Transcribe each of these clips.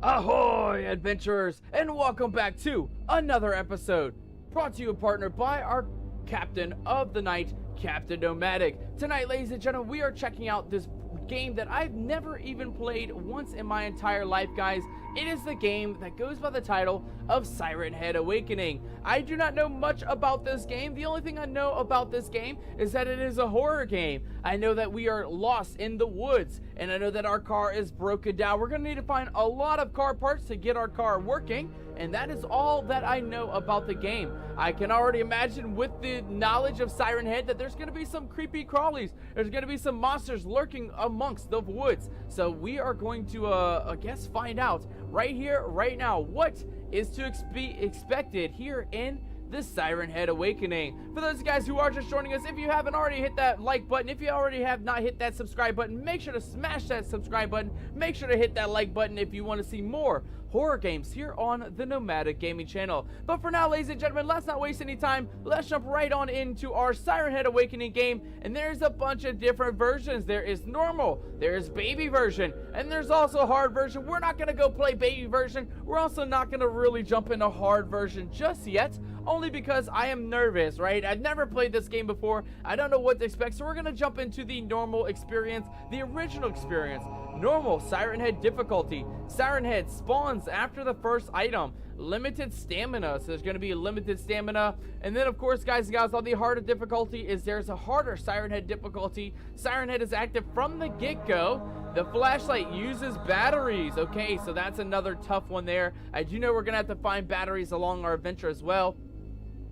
Ahoy, adventurers, and welcome back to another episode brought to you in partner by our captain of the night, Captain Nomadic. Tonight, ladies and gentlemen, we are checking out this game that I've never even played once in my entire life, guys. It is the game that goes by the title of Siren Head Awakening. I do not know much about this game. The only thing I know about this game is that it is a horror game. I know that we are lost in the woods, and I know that our car is broken down. We're going to need to find a lot of car parts to get our car working, and that is all that I know about the game. I can already imagine with the knowledge of Siren Head that there's going to be some creepy crawlies. There's going to be some monsters lurking amongst the woods. So we are going to, I guess, find out right here, right now, what is to be expected here in the Siren Head Awakening. For those guys who are just joining us, if you haven't already hit that like button, if you already have not hit that subscribe button, make sure to smash that subscribe button. Make sure to hit that like button if you want to see more horror games here on the Nomadic Gaming channel. But for now, ladies and gentlemen, let's not waste any time. Let's jump right on into our Siren Head Awakening game. And there's a bunch of different versions. There is normal, there's baby version, and there's also hard version. We're not going to go play baby version. We're also not going to really jump into hard version just yet, only because I am nervous, right? I've never played this game before. I don't know what to expect, so we're going to jump into the normal experience, the original experience. Normal Siren Head difficulty. Siren Head spawns after the first item. Limited stamina, so there's going to be a limited stamina. And then, of course, guys and gals, on the harder difficulty is there's a harder Siren Head difficulty. Siren Head is active from the get-go. The flashlight uses batteries. Okay, so that's another tough one there. I do know we're going to have to find batteries along our adventure as well.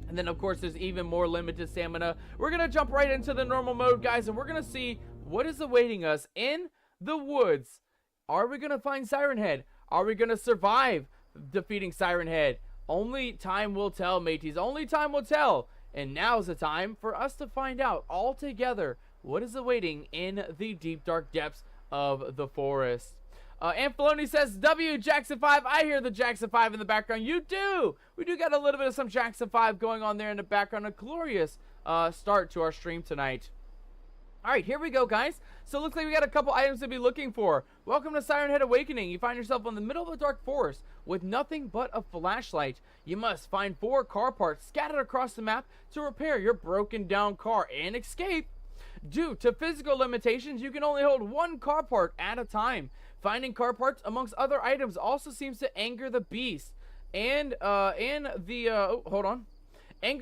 And then, of course, there's even more limited stamina. We're going to jump right into the normal mode, guys, and we're going to see what is awaiting us in the woods. Are we going to find Siren Head? Are we going to survive defeating Siren Head? Only time will tell, mateys. Only time will tell. And now's the time for us to find out all together what is awaiting in the deep, dark depths of the forest. Amphiloni says, W, Jackson 5. I hear the Jackson 5 in the background. You do. We do got a little bit of some Jackson 5 going on there in the background. A glorious start to our stream tonight. Alright, here we go, guys. So it looks like we got a couple items to be looking for. Welcome to Siren Head Awakening. You find yourself in the middle of a dark forest with nothing but a flashlight. You must find 4 car parts scattered across the map to repair your broken down car and escape. Due to physical limitations, you can only hold 1 car part at a time. Finding car parts amongst other items also seems to anger the beast. Anger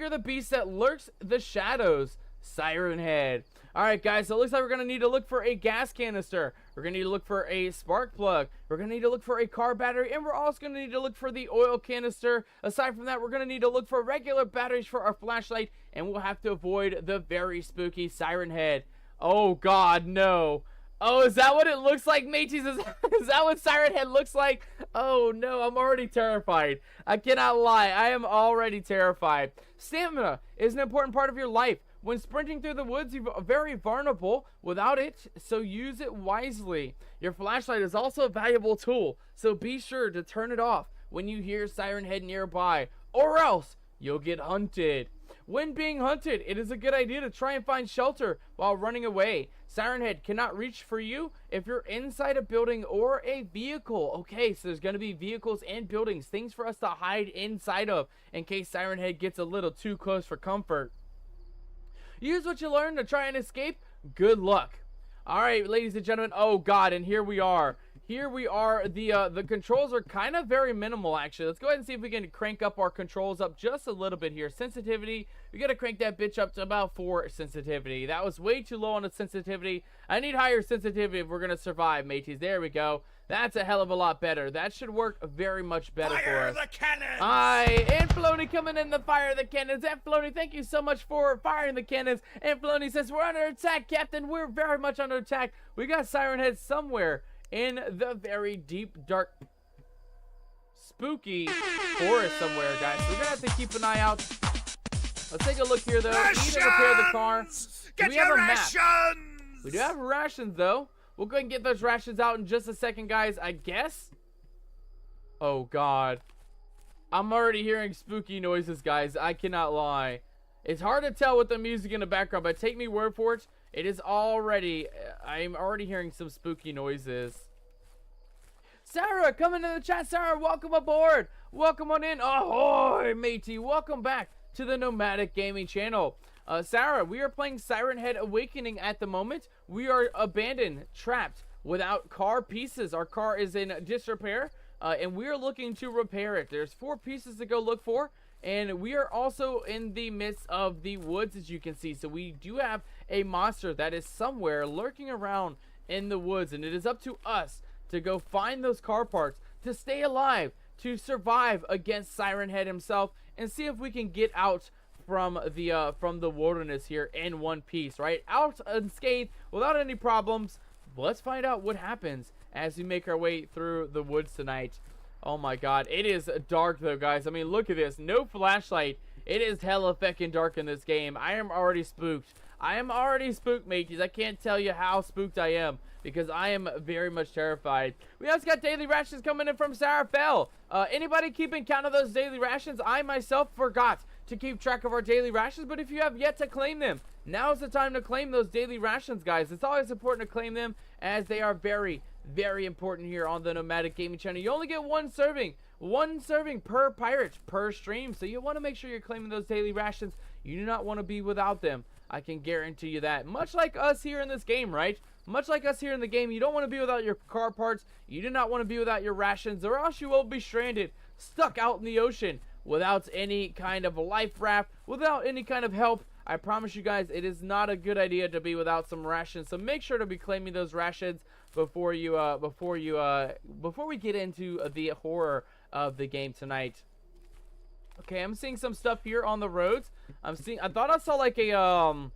the beast that lurks the shadows. Siren Head. Alright, guys, so it looks like we're going to need to look for a gas canister. We're going to need to look for a spark plug. We're going to need to look for a car battery. And we're also going to need to look for the oil canister. Aside from that, we're going to need to look for regular batteries for our flashlight. And we'll have to avoid the very spooky Siren Head. Oh, God, no. Oh, is that what it looks like, mateys? Is that what Siren Head looks like? Oh, no, I'm already terrified. I cannot lie. I am already terrified. Stamina is an important part of your life. When sprinting through the woods, you're very vulnerable without it, so use it wisely. Your flashlight is also a valuable tool, so be sure to turn it off when you hear Siren Head nearby, or else you'll get hunted. When being hunted, it is a good idea to try and find shelter while running away. Siren Head cannot reach for you if you're inside a building or a vehicle. Okay, so there's going to be vehicles and buildings, things for us to hide inside of in case Siren Head gets a little too close for comfort. Use what you learn to try and escape. Good luck. Alright, ladies and gentlemen. Oh, God, and here we are. Here we are. The controls are kind of very minimal, actually. Let's go ahead and see if we can crank up our controls up just a little bit here. Sensitivity, we got to crank that bitch up to about 4 sensitivity. That was way too low on the sensitivity. I need higher sensitivity if we're going to survive, mateys. There we go. That's a hell of a lot better. That should work very much better for us. Fire the cannons! Aye, Amphiloni coming in to fire the cannons. Amphiloni, thank you so much for firing the cannons. Amphiloni says, we're under attack, Captain. We're very much under attack. We got Siren Head somewhere in the very deep, dark, spooky forest somewhere, guys. So we're going to have to keep an eye out. Let's take a look here, though. Rations! We need to repair the car. Get we have your a map? rations! We do have rations, though. We'll go ahead and get those rations out in just a second, guys, I guess. Oh, God. I'm already hearing spooky noises, guys. I cannot lie. It's hard to tell with the music in the background, but take me word for it. It is already... I'm already hearing some spooky noises. Sarah, coming in the chat. Sarah, welcome aboard. Welcome on in. Ahoy, matey. Welcome back to the Nomadic Gaming channel. Sarah, we are playing Siren Head Awakening at the moment. We are abandoned, trapped, without car pieces. Our car is in disrepair, and we are looking to repair it. There's 4 pieces to go look for, and we are also in the midst of the woods, as you can see. So we do have a monster that is somewhere lurking around in the woods, and it is up to us to go find those car parts, to stay alive, to survive against Siren Head himself, and see if we can get out from the wilderness here in one piece, right? Out unscathed, without any problems. Let's find out what happens as we make our way through the woods tonight. Oh my god, it is dark though, guys. I mean, look at this. No flashlight. It is hella feckin' dark in this game. I am already spooked. I am already spooked, mateys. I can't tell you how spooked I am, because I am very much terrified. We also got daily rations coming in from Sarah Fell. Anybody keeping count of those daily rations? I myself forgot to keep track of our daily rations, but if you have yet to claim them, now's the time to claim those daily rations, guys. It's always important to claim them, as they are very, very important here on the Nomadic Gaming channel. You only get one serving per pirate per stream, so you want to make sure you're claiming those daily rations. You do not want to be without them. I can guarantee you that. Much like us here in this game, right? Much like us here in the game, you don't want to be without your car parts. You do not want to be without your rations, or else you will be stranded, stuck out in the ocean without any kind of life raft, without any kind of help. I promise you guys, it is not a good idea to be without some rations. So make sure to be claiming those rations before we get into the horror of the game tonight. Okay, I'm seeing some stuff here on the roads. I thought I saw like a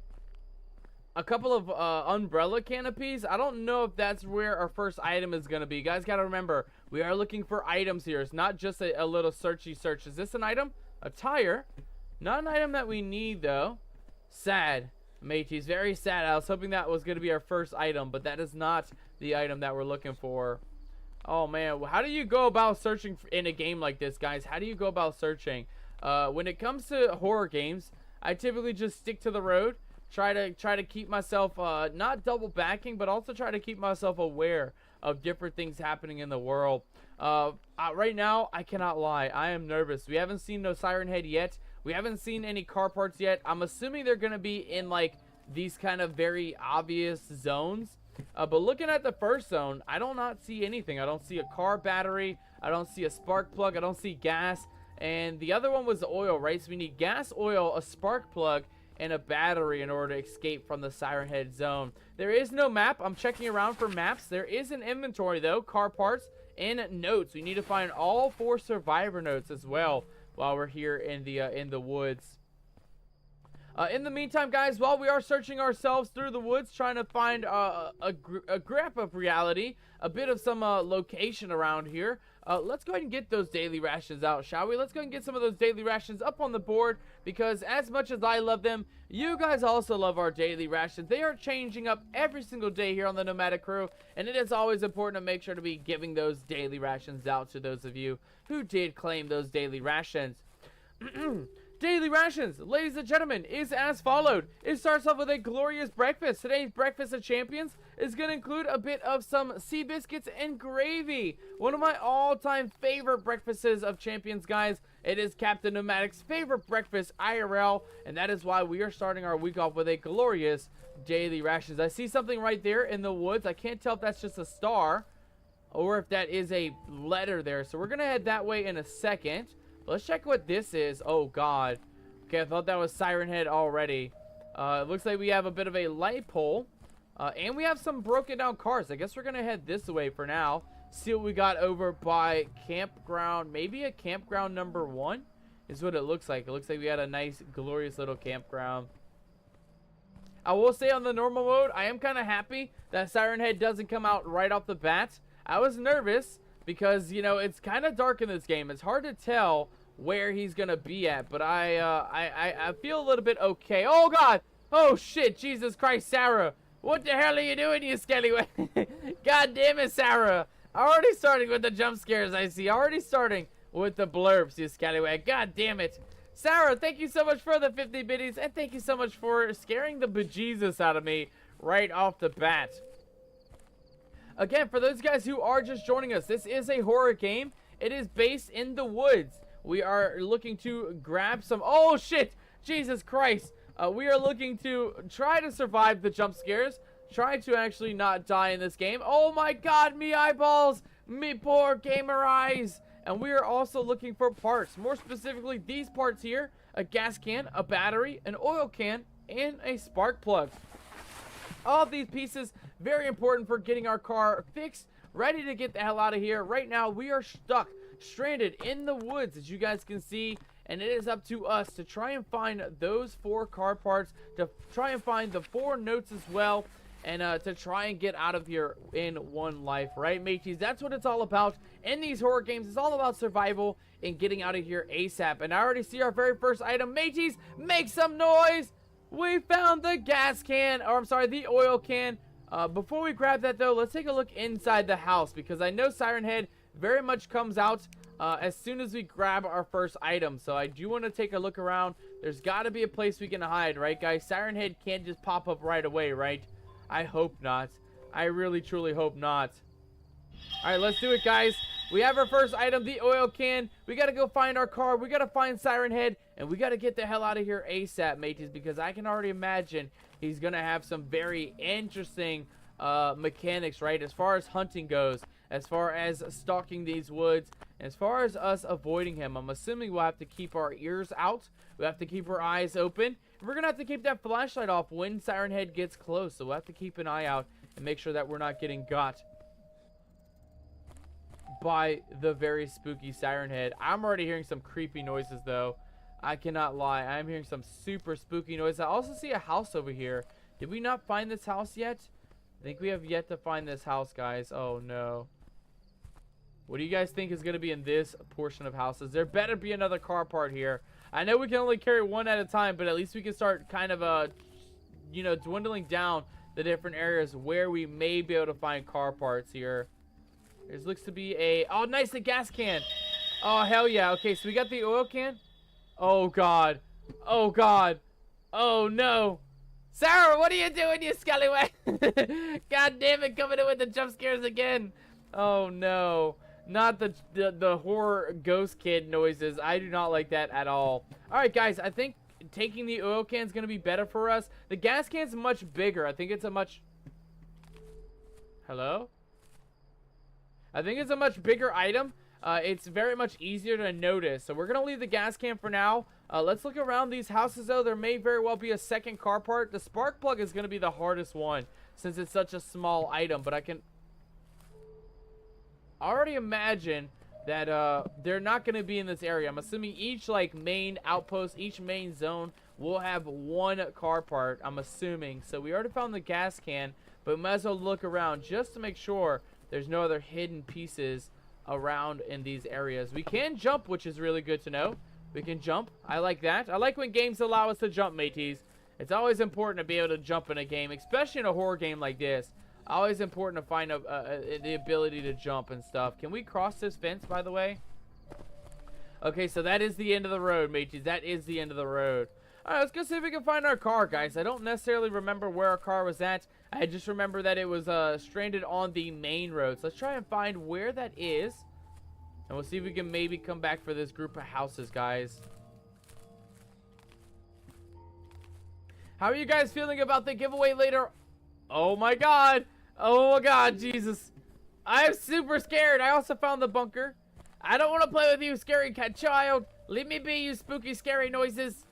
couple of umbrella canopies. I don't know if that's where our first item is gonna be. You guys gotta remember, we are looking for items here. It's not just a little searchy search. Is this an item? A tire? Not an item that we need though. Sad, mateys, very sad. I was hoping that was gonna be our first item, but that is not the item that we're looking for. Oh man, how do you go about searching in a game like this, guys? How do you go about searching? When it comes to horror games, I typically just stick to the road. Try to keep myself not double backing, but also try to keep myself aware of different things happening in the world. Right now, I cannot lie. I am nervous. We haven't seen no Siren Head yet. We haven't seen any car parts yet. I'm assuming they're gonna be in like these kind of very obvious zones. But looking at the first zone, I do not see anything. I don't see a car battery. I don't see a spark plug. I don't see gas. And the other one was oil, right? So we need gas, oil, a spark plug, and a battery in order to escape from the Siren Head zone. There is no map. I'm checking around for maps. There is an inventory though, car parts and notes. We need to find all 4 survivor notes as well while we're here in the woods. In the meantime, guys, while we are searching ourselves through the woods, trying to find a grip of reality, a bit of some location around here, let's go ahead and get those daily rations out, shall we? Let's go ahead and get some of those daily rations up on the board, because as much as I love them, you guys also love our daily rations. They are changing up every single day here on the Nomadic Crew, and it is always important to make sure to be giving those daily rations out to those of you who did claim those daily rations. Daily rations, ladies and gentlemen, is as followed. It starts off with a glorious breakfast. Today's breakfast of champions is going to include a bit of some sea biscuits and gravy. One of my all-time favorite breakfasts of champions, guys. It is Captain Nomadic's favorite breakfast IRL, and that is why we are starting our week off with a glorious daily rations. I see something right there in the woods. I can't tell if that's just a star or if that is a letter there. So we're going to head that way in a second. Let's check what this is. Oh, God. Okay, I thought that was Siren Head already. It looks like we have a bit of a light pole. And we have some broken down cars. I guess we're going to head this way for now. See what we got over by campground. Maybe a campground number 1 is what it looks like. It looks like we had a nice, glorious little campground. I will say on the normal mode, I am kind of happy that Siren Head doesn't come out right off the bat. I was nervous because, you know, it's kind of dark in this game. It's hard to tell where he's gonna be at, but I feel a little bit okay. Oh God! Oh shit! Jesus Christ, Sarah! What the hell are you doing, you scallywag? God damn it, Sarah! Already starting with the jump scares, I see. Already starting with the blurbs, you scallywag. God damn it, Sarah! Thank you so much for the 50 biddies, and thank you so much for scaring the bejesus out of me right off the bat. Again, for those guys who are just joining us, this is a horror game. It is based in the woods. We are looking to grab some... Oh, shit! Jesus Christ! We are looking to try to survive the jump scares. Try to actually not die in this game. Oh my god, me eyeballs! Me poor gamer eyes! And we are also looking for parts. More specifically, these parts here. A gas can, a battery, an oil can, and a spark plug. All of these pieces, very important for getting our car fixed, ready to get the hell out of here. Right now, we are stuck, stranded in the woods, as you guys can see, and it is up to us to try and find those 4 car parts, to try and find the 4 notes as well, and to try and get out of here in one life, right, mateys? That's what it's all about in these horror games. It's all about survival and getting out of here ASAP. And I already see our very first item. Mateys, make some noise! We found the gas can, or I'm sorry, the oil can. Before we grab that though, let's take a look inside the house, because I know Siren Head very much comes out as soon as we grab our first item. So I do want to take a look around. There's got to be a place we can hide, right, guys? Siren Head can't just pop up right away, right? I hope not. I really, truly hope not. Alright, let's do it, guys. We have our first item, the oil can. We gotta go find our car. We gotta find Siren Head. And we gotta get the hell out of here ASAP, mateys, because I can already imagine he's gonna have some very interesting mechanics, right? As far as hunting goes, as far as stalking these woods, as far as us avoiding him. I'm assuming we'll have to keep our ears out. We have to keep our eyes open. We're gonna have to keep that flashlight off when Siren Head gets close. So we'll have to keep an eye out and make sure that we're not getting got by the very spooky Siren Head. I'm already hearing some creepy noises though. I cannot lie. I'm hearing some super spooky noises. I also see a house over here. Did we not find this house yet? I think we have yet to find this house, guys. Oh no. What do you guys think is going to be in this portion of houses? There better be another car part here. I know we can only carry one at a time, but at least we can start kind of you know, dwindling down the different areas where we may be able to find car parts here. There looks to be a... Oh, nice, a gas can. Oh, hell yeah. Okay, so we got the oil can. Oh, God. Oh, God. Oh, no. Sarah, what are you doing, you scallywag? God damn it, coming in with the jump scares again. Oh, no. Not the horror ghost kid noises. I do not like that at all. All right, guys, I think taking the oil can is going to be better for us. The gas can's much bigger. I think it's a much... Hello? I think it's a much bigger item. It's very much easier to notice. So we're going to leave the gas can for now. Let's look around these houses, though. There may very well be a second car part. The spark plug is going to be the hardest one since it's such a small item. But I can already imagine that they're not going to be in this area. I'm assuming each, like, main outpost, each main zone will have one car part, I'm assuming. So we already found the gas can, but we might as well look around just to make sure there's no other hidden pieces around in these areas. We can jump, which is really good to know. We can jump. I like that. I like when games allow us to jump, mateys. It's always important to be able to jump in a game, especially in a horror game like this. Always important to find the ability to jump and stuff. Can we cross this fence, by the way? Okay, so that is the end of the road, mateys. That is the end of the road. Alright, let's go see if we can find our car, guys. I don't necessarily remember where our car was at. I just remember that it was stranded on the main road. So let's try and find where that is. And we'll see if we can maybe come back for this group of houses, guys. How are you guys feeling about the giveaway later? Oh my god. Oh my god, Jesus. I am super scared. I also found the bunker. I don't want to play with you, scary cat child. Leave me be, you spooky, scary noises.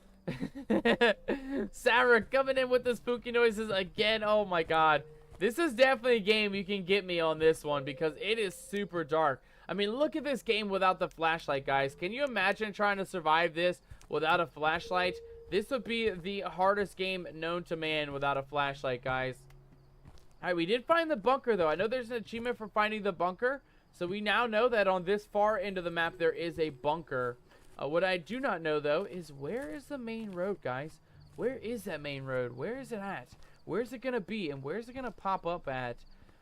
Sarah coming in with the spooky noises again. Oh my god. This is definitely a game you can get me on this one because it is super dark. I mean, look at this game without the flashlight, guys. Can you imagine trying to survive this without a flashlight? This would be the hardest game known to man without a flashlight, guys. Alright, we did find the bunker, though. I know there's an achievement for finding the bunker. So we now know that on this far end of the map, there is a bunker. What I do not know, though, is where is the main road, guys? Where is that main road? Where is it at? Where's it going to be? And where's it going to pop up at?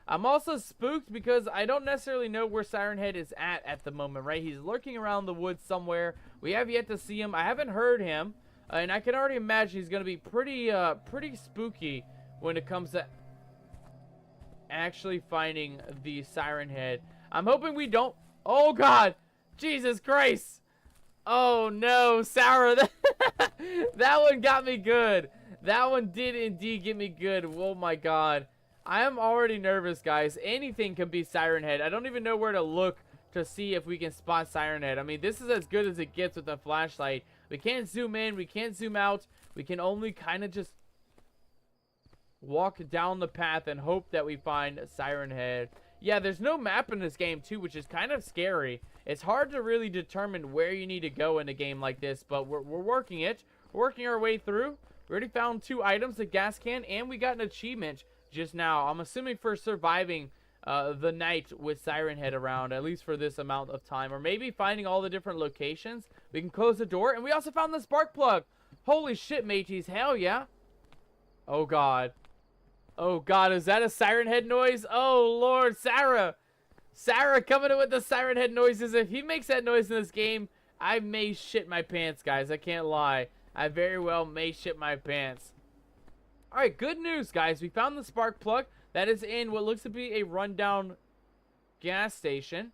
I'm also spooked because I don't necessarily know where Siren Head is at the moment, right? He's lurking around the woods somewhere. We have yet to see him. I haven't heard him. And I can already imagine he's going to be pretty spooky when it comes to... actually finding the Siren Head. I'm hoping we don't. Oh, God. Jesus Christ. Oh, no. Sarah. That one got me good. That one did indeed get me good. Oh, my God. I am already nervous, guys. Anything can be Siren Head. I don't even know where to look to see if we can spot Siren Head. I mean, this is as good as it gets with a flashlight. We can't zoom in. We can't zoom out. We can only kind of just walk down the path and hope that we find Siren Head. Yeah, there's no map in this game, too, which is kind of scary. It's hard to really determine where you need to go in a game like this, but we're working it. We're working our way through. We already found 2 items, a gas can, and we got an achievement just now. I'm assuming for surviving the night with Siren Head around, at least for this amount of time. Or maybe finding all the different locations. We can close the door, and we also found the spark plug. Holy shit, mateys. Hell yeah. Oh, God. Oh, God. Is that a Siren Head noise? Oh, Lord. Sarah. Sarah coming in with the Siren Head noises. If he makes that noise in this game, I may shit my pants, guys. I can't lie. I very well may shit my pants. Alright, good news, guys. We found the spark plug. That is in what looks to be a rundown gas station.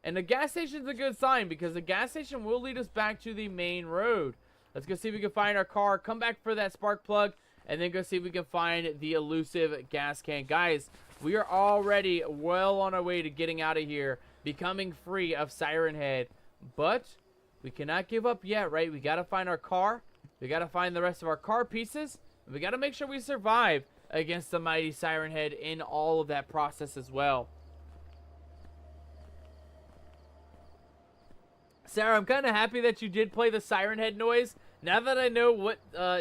And the gas station's a good sign because the gas station will lead us back to the main road. Let's go see if we can find our car, come back for that spark plug, and then go see if we can find the elusive gas can. Guys, we are already well on our way to getting out of here, becoming free of Siren Head. But we cannot give up yet, right? We got to find our car. We got to find the rest of our car pieces. We got to make sure we survive against the mighty Siren Head in all of that process as well. Sarah, I'm kind of happy that you did play the Siren Head noise. Now that I know what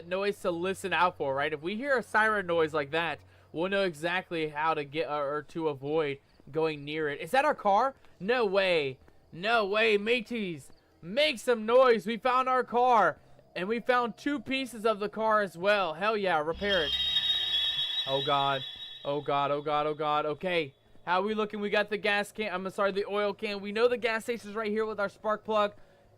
noise to listen out for, right? If we hear a siren noise like that, we'll know exactly how to get or to avoid going near it. Is that our car? No way. No way, mateys. Make some noise. We found our car. And we found 2 pieces of the car as well. Hell yeah, repair it. Oh, God. Oh, God, oh, God, oh, God. Okay. How are we looking? We got the gas can. I'm sorry, the oil can. We know the gas station's right here with our spark plug.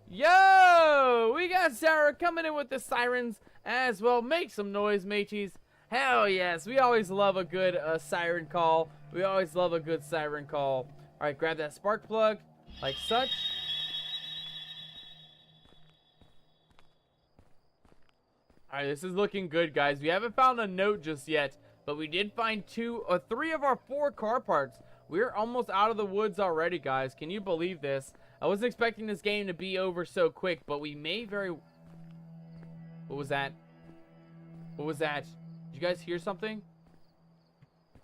Yo! We got Sarah coming in with the sirens as well. Make some noise, mateys. Hell yes. We always love a good siren call. We always love a good siren call. All right, grab that spark plug like such. All right, this is looking good, guys. We haven't found a note just yet, but we did find 2 or 3 of our 4 car parts. We're almost out of the woods already, guys. Can you believe this? I wasn't expecting this game to be over so quick, but we may very... What was that? What was that? Did you guys hear something?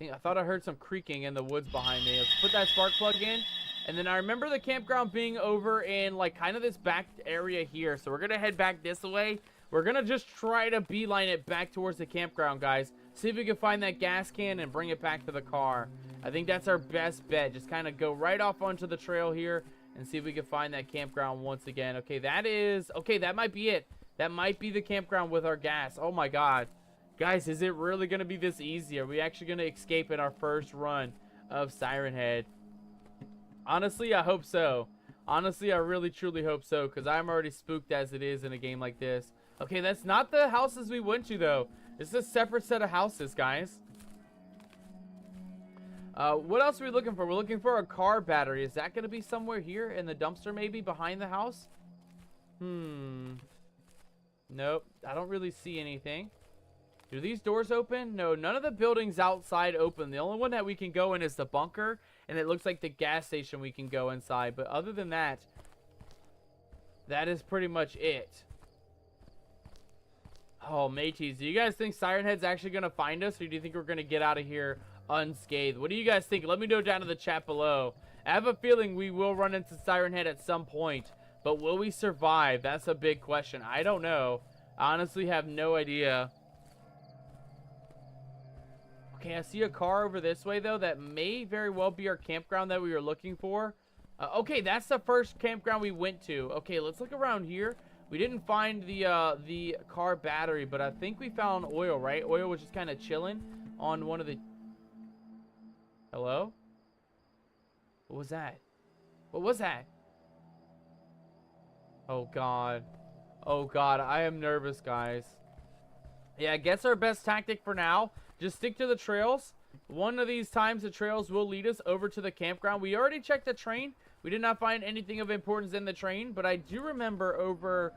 I thought I heard some creaking in the woods behind me. Let's put that spark plug in. And then I remember the campground being over in, like, kind of this back area here. So we're going to head back this way. We're going to just try to beeline it back towards the campground, guys. See if we can find that gas can and bring it back to the car. I think that's our best bet. Just kind of go right off onto the trail here and see if we can find that campground once again. Okay, that is... Okay, that might be it. That might be the campground with our gas. Oh, my God. Guys, is it really going to be this easy? Are we actually going to escape in our first run of Siren Head? Honestly, I hope so. Honestly, I really, truly hope so, because I'm already spooked as it is in a game like this. Okay, that's not the houses we went to, though. It's a separate set of houses, guys. What else are we looking for? We're looking for a car battery. Is that going to be somewhere here in the dumpster, maybe, behind the house? Nope. I don't really see anything. Do these doors open? No, none of the buildings outside open. The only one that we can go in is the bunker, and it looks like the gas station we can go inside. But other than that, that is pretty much it. Oh, mateys, do you guys think Siren Head's actually going to find us, or do you think we're going to get out of here unscathed? What do you guys think? Let me know down in the chat below. I have a feeling we will run into Siren Head at some point, but will we survive? That's a big question. I don't know. I honestly have no idea. Okay, I see a car over this way, though. That may very well be our campground that we were looking for. Okay, that's the first campground we went to. Okay, let's look around here. We didn't find the car battery, but I think we found oil, right? Oil was just kind of chilling on one of the... Hello? What was that? What was that? Oh, God. Oh, God. I am nervous, guys. Yeah, I guess our best tactic for now, just stick to the trails. One of these times the trails will lead us over to the campground. We already checked the train. We did not find anything of importance in the train, but I do remember over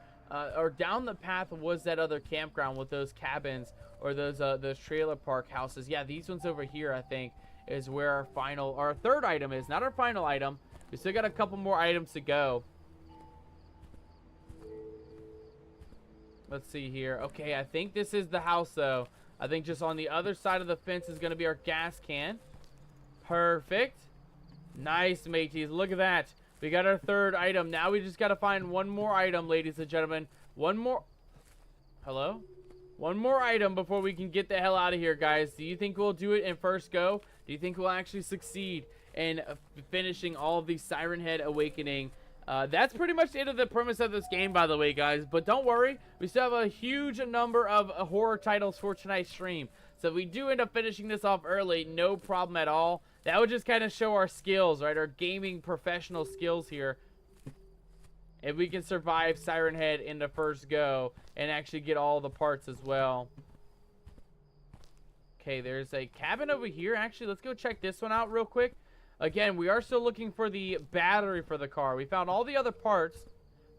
or down the path was that other campground with those cabins or those trailer park houses. Yeah, these ones over here I think is where our third item is, not our final item. We still got a couple more items to go. Let's see here. Okay, I think this is the house though. I think just on the other side of the fence is going to be our gas can. Perfect. Nice, mateys. Look at that. We got our third item. Now we just got to find one more item, ladies and gentlemen. One more. Hello? One more item before we can get the hell out of here, guys. Do you think we'll do it in first go? Do you think we'll actually succeed in finishing all of these Siren Head Awakening? That's pretty much the end of the premise of this game, by the way, guys. But don't worry. We still have a huge number of horror titles for tonight's stream. So if we do end up finishing this off early, no problem at all. That would just kind of show our skills, right? Our gaming professional skills here. If we can survive Siren Head in the first go and actually get all the parts as well. Okay, there's a cabin over here. Actually, let's go check this one out real quick. Again, we are still looking for the battery for the car. We found all the other parts,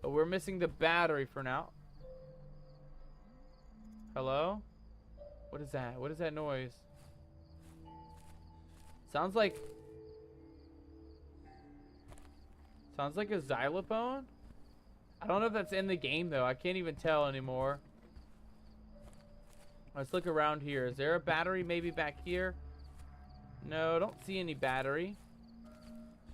but we're missing the battery for now. Hello? What is that? What is that noise? Sounds like a xylophone. I don't know if that's in the game though. I can't even tell anymore. Let's look around here. Is there a battery maybe back here? No, don't see any battery.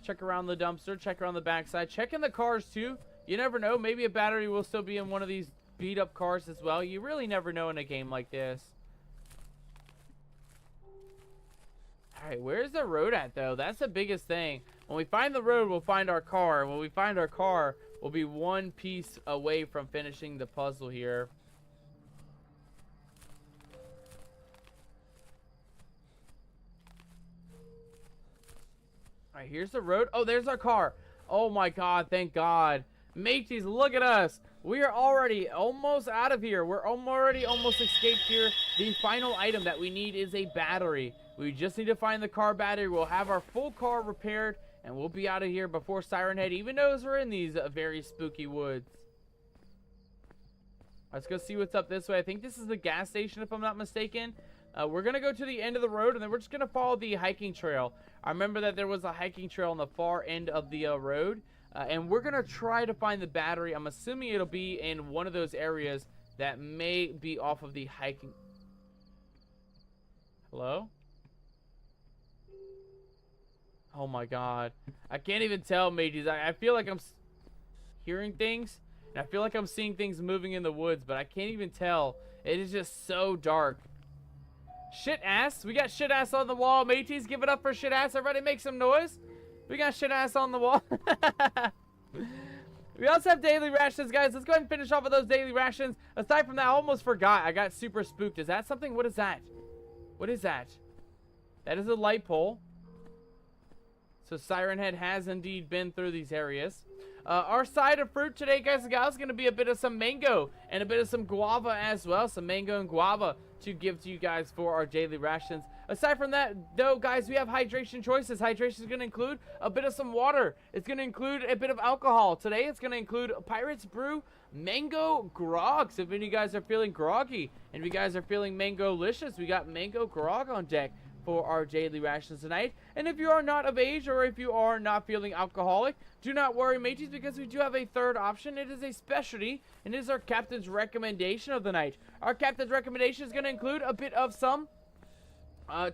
Check around the dumpster. Check around the backside. Check in the cars too. You never know. Maybe a battery will still be in one of these beat up cars as well. You really never know in a game like this. Alright, where's the road at though? That's the biggest thing. When we find the road, we'll find our car. When we find our car, we'll be one piece away from finishing the puzzle here. Alright, here's the road. Oh, there's our car. Oh my god, thank god. Mateys, look at us. We are already almost out of here. We're already almost escaped here. The final item that we need is a battery. We just need to find the car battery. We'll have our full car repaired, and we'll be out of here before Siren Head even knows we're in these very spooky woods. Let's go see what's up this way. I think this is the gas station, if I'm not mistaken. We're going to go to the end of the road, and then we're just going to follow the hiking trail. I remember that there was a hiking trail on the far end of the road, and we're going to try to find the battery. I'm assuming it'll be in one of those areas that may be off of the hiking. Hello? Oh my god. I can't even tell, mateys. I feel like I'm hearing things, and I feel like I'm seeing things moving in the woods, but I can't even tell. It is just so dark. Shit ass. We got shit ass on the wall, mateys. Give it up for shit ass. Everybody make some noise. We got shit ass on the wall. We also have daily rations, guys. Let's go ahead and finish off with those daily rations. Aside from that, I almost forgot. I got super spooked. Is that something? What is that? What is that? That is a light pole. So Siren Head has indeed been through these areas. Our side of fruit today, guys and gals, is going to be a bit of some mango and a bit of some guava as well. Some mango and guava to give to you guys for our daily rations. Aside from that, though, guys, we have hydration choices. Hydration is going to include a bit of some water. It's going to include a bit of alcohol. Today, it's going to include Pirate's Brew Mango Grog. So if any of you guys are feeling groggy and if you guys are feeling mango-licious, we got Mango Grog on deck for our daily rations tonight. And if you are not of age or if you are not feeling alcoholic, do not worry, mateys, because we do have a third option. It is a specialty, and it is our captain's recommendation of the night. Our captain's recommendation is going to include a bit of some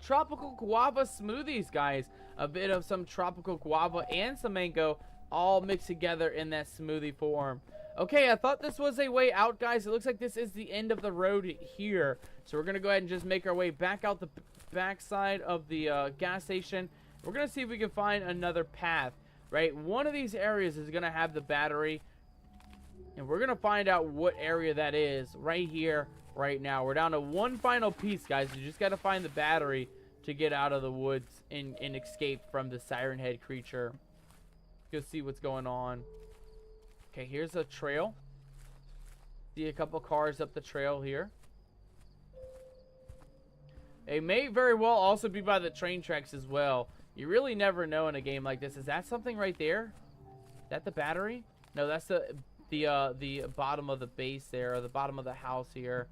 tropical guava smoothies, guys. A bit of some tropical guava and some mango all mixed together in that smoothie form. Okay, I thought this was a way out, guys. It looks like this is the end of the road here. So we're going to go ahead and just make our way back out the backside of the gas station. We're going to see if we can find another path, right? One of these areas is going to have the battery, and we're going to find out what area that is right here, right now. We're down to one final piece, guys. You just got to find the battery to get out of the woods and escape from the Siren Head creature. Let's go see what's going on. Okay, here's a trail. See a couple cars up the trail here. It may very well also be by the train tracks as well. You really never know in a game like this. Is that something right there? Is that the battery? No, that's the bottom of the base there, or the bottom of the house here.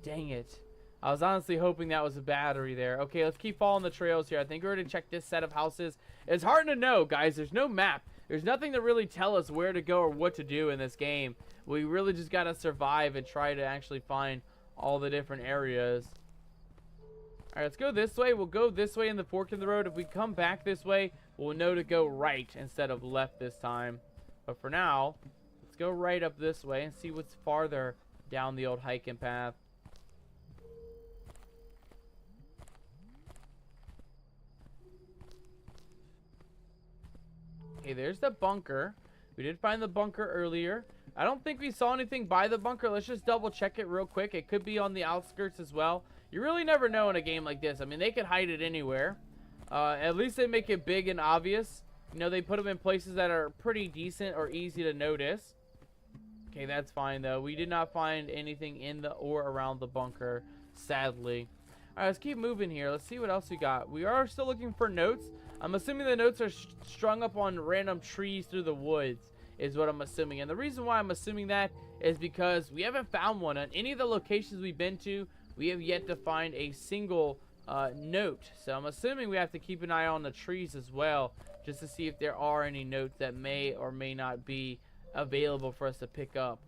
Dang it. I was honestly hoping that was a battery there. Okay, let's keep following the trails here. I think we're going to check this set of houses. It's hard to know, guys. There's no map. There's nothing to really tell us where to go or what to do in this game. We really just got to survive and try to actually find all the different areas. Alright, let's go this way. We'll go this way in the fork in the road. If we come back this way, we'll know to go right instead of left this time. But for now, let's go right up this way and see what's farther down the old hiking path. Okay, there's the bunker. We did find the bunker earlier. I don't think we saw anything by the bunker. Let's just double check it real quick. It could be on the outskirts as well. You really never know in a game like this. I mean, they could hide it anywhere. At least they make it big and obvious. You know, they put them in places that are pretty decent or easy to notice. Okay, that's fine, though. We did not find anything in the or around the bunker, sadly. All right, let's keep moving here. Let's see what else we got. We are still looking for notes. I'm assuming the notes are strung up on random trees through the woods, is what I'm assuming. And the reason why I'm assuming that is because we haven't found one. On any of the locations we've been to, we have yet to find a single note. So I'm assuming we have to keep an eye on the trees as well, just to see if there are any notes that may or may not be available for us to pick up.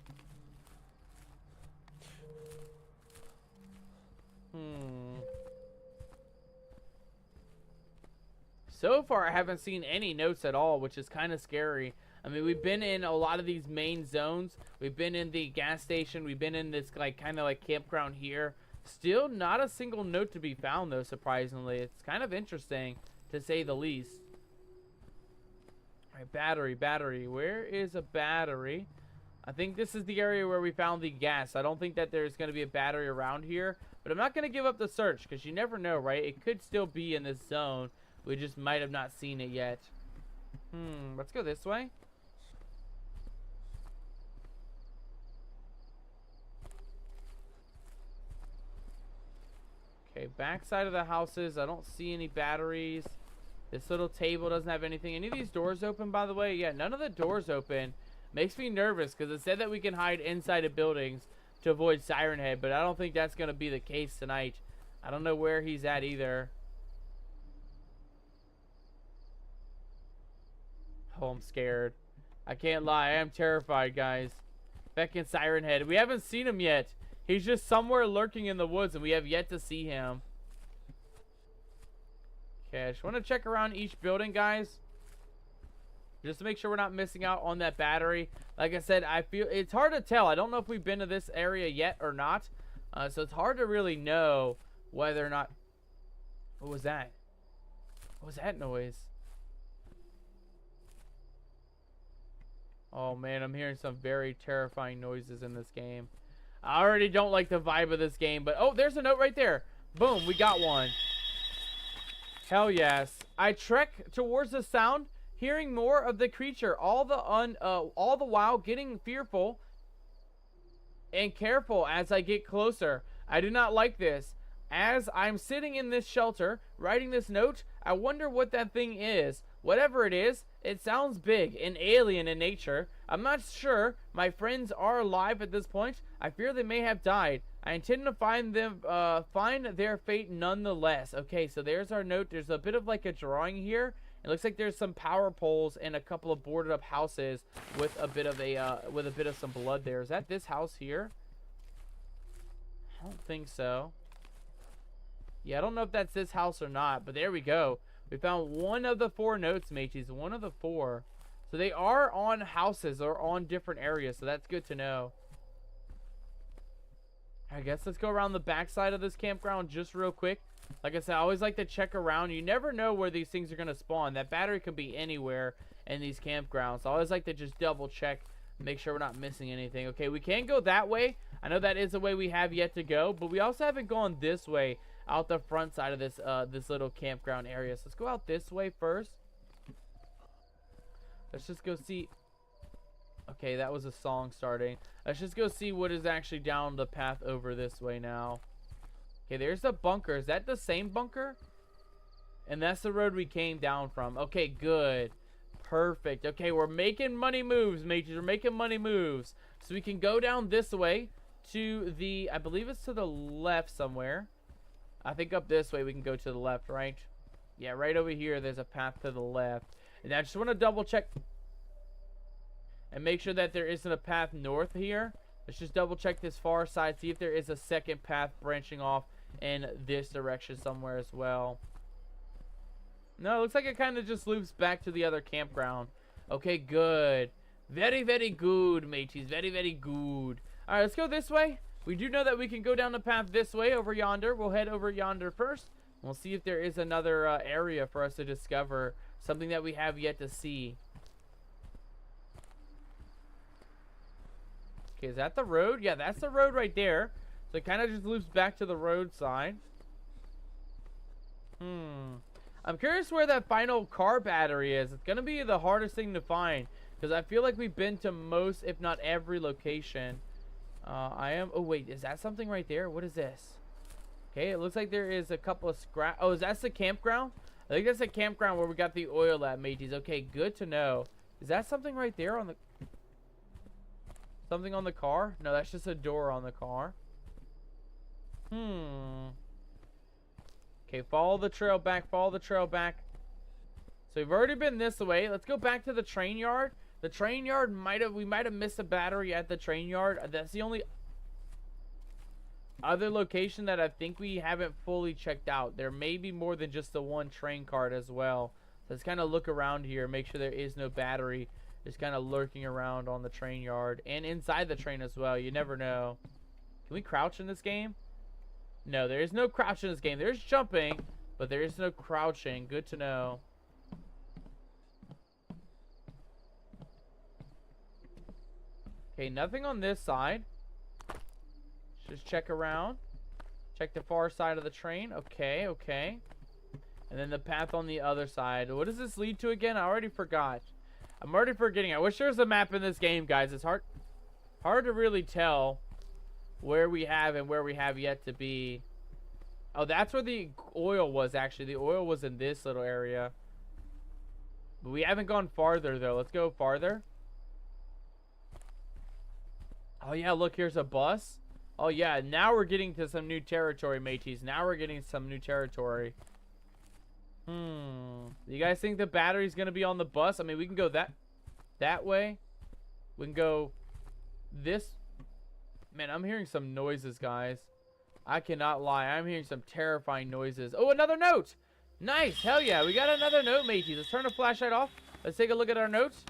So far, I haven't seen any notes at all, which is kind of scary. I mean, we've been in a lot of these main zones. We've been in the gas station. We've been in this kind of like campground here. Still not a single note to be found, though, surprisingly. It's kind of interesting, to say the least. All right, battery. Where is a battery? I think this is the area where we found the gas. I don't think that there's going to be a battery around here. But I'm not going to give up the search, because you never know, right? It could still be in this zone. We just might have not seen it yet. Let's go this way. Okay, back side of the houses. I don't see any batteries. This little table doesn't have anything. Any of these doors open, by the way? Yeah, none of the doors open. Makes me nervous, because it said that we can hide inside of buildings to avoid Siren Head, but I don't think that's going to be the case tonight. I don't know where he's at either. Oh, I'm scared. I can't lie. I am terrified, guys. Back in Siren Head. We haven't seen him yet. He's just somewhere lurking in the woods, and we have yet to see him. Okay, I just want to check around each building, guys, just to make sure we're not missing out on that battery. Like I said, I feel it's hard to tell. I don't know if we've been to this area yet or not. So it's hard to really know whether or not... What was that? What was that noise? Oh, man, I'm hearing some very terrifying noises in this game. I already don't like the vibe of this game, but... Oh, there's a note right there. Boom, we got one. Hell yes. I trek towards the sound, hearing more of the creature, all the while getting fearful and careful as I get closer. I do not like this. As I'm sitting in this shelter, writing this note, I wonder what that thing is. Whatever it is, it sounds big and alien in nature. I'm not sure my friends are alive at this point. I fear they may have died. I intend to find them, find their fate nonetheless. Okay, so there's our note. There's a bit of like a drawing here. It looks like there's some power poles and a couple of boarded up houses with a bit of some blood there. Is that this house here? I don't think so. Yeah, I don't know if that's this house or not, but there we go. We found one of the 4 notes, mateys. One of the 4. So they are on houses or on different areas, so that's good to know. I guess let's go around the backside of this campground just real quick. Like I said, I always like to check around. You never know where these things are going to spawn. That battery could be anywhere in these campgrounds. So I always like to just double check, make sure we're not missing anything. Okay, we can go that way. I know that is a way we have yet to go, but we also haven't gone this way out the front side of this this little campground area. So let's go out this way first. Let's just go see. Okay, that was a song starting. Let's just go see what is actually down the path over this way now. Okay, there's the bunker. Is that the same bunker? And that's the road we came down from. Okay, good. Perfect. Okay, we're making money moves, mates. We're making money moves. So we can go down this way to the, I believe it's to the left somewhere. I think up this way we can go to the left, right? Yeah, right over here there's a path to the left. And I just want to double check and make sure that there isn't a path north here. Let's just double check this far side, see if there is a second path branching off in this direction somewhere as well. No, it looks like it kind of just loops back to the other campground. Okay, good. Very, very good, mateys. Very, very good. All right, let's go this way. We do know that we can go down the path this way over yonder. We'll head over yonder first. We'll see if there is another area for us to discover. Something that we have yet to see. Okay, is that the road? Yeah, that's the road right there. So it kind of just loops back to the roadside. I'm curious where that final car battery is. It's going to be the hardest thing to find. Because I feel like we've been to most, if not every location. Oh, wait. Is that something right there? What is this? Okay, it looks like there is a couple of scrap. Oh, is that the campground? I think that's the campground where we got the oil at, mateys. Okay, good to know. Is that something right there on the... Something on the car? No, that's just a door on the car. Okay, follow the trail back. Follow the trail back. So we've already been this way. Let's go back to the train yard. The train yard we might have missed a battery at the train yard. That's the only other location that I think we haven't fully checked out. There may be more than just the one train card as well. So let's kind of look around here, make sure there is no battery just kind of lurking around on the train yard and inside the train as well. You never know. Can we crouch in this game? No, there is no crouch in this game. There's jumping, but there is no crouching. Good to know. Okay, nothing on this side. Just check around. Check the far side of the train. Okay, okay. And then the path on the other side. What does this lead to again? I already forgot. I'm already forgetting. I wish there was a map in this game, guys. It's hard to really tell where we have and where we have yet to be. Oh, that's where the oil was, actually. The oil was in this little area. But we haven't gone farther, though. Let's go farther. Oh, yeah, look, here's a bus. Oh, yeah, now we're getting to some new territory, mateys. Now we're getting some new territory. You guys think the battery's going to be on the bus? I mean, we can go that way. We can go this. Man, I'm hearing some noises, guys. I cannot lie. I'm hearing some terrifying noises. Oh, another note. Nice. Hell yeah. We got another note, mateys. Let's turn the flashlight off. Let's take a look at our notes.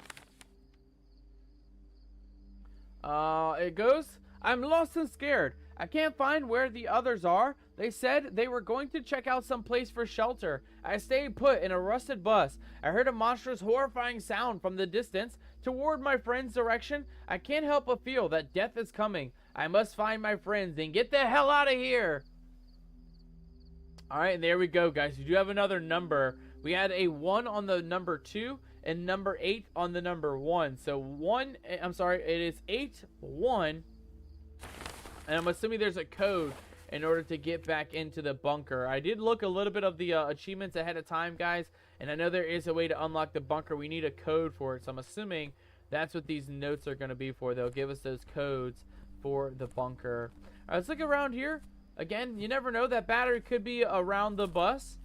It goes, I'm lost and scared. I can't find where the others are. They said they were going to check out some place for shelter. I stayed put in a rusted bus. I heard a monstrous, horrifying sound from the distance. Toward my friend's direction, I can't help but feel that death is coming. I must find my friends and get the hell out of here. Alright, and there we go, guys. We do have another number. We had a 1 on the number 2 and number 8 on the number 1. So it is 8-1. And I'm assuming there's a code in order to get back into the bunker. I did look a little bit of the achievements ahead of time, guys. And I know there is a way to unlock the bunker. We need a code for it. So I'm assuming that's what these notes are going to be for. They'll give us those codes for the bunker. All right, let's look around here. Again, you never know. That battery could be around the bus.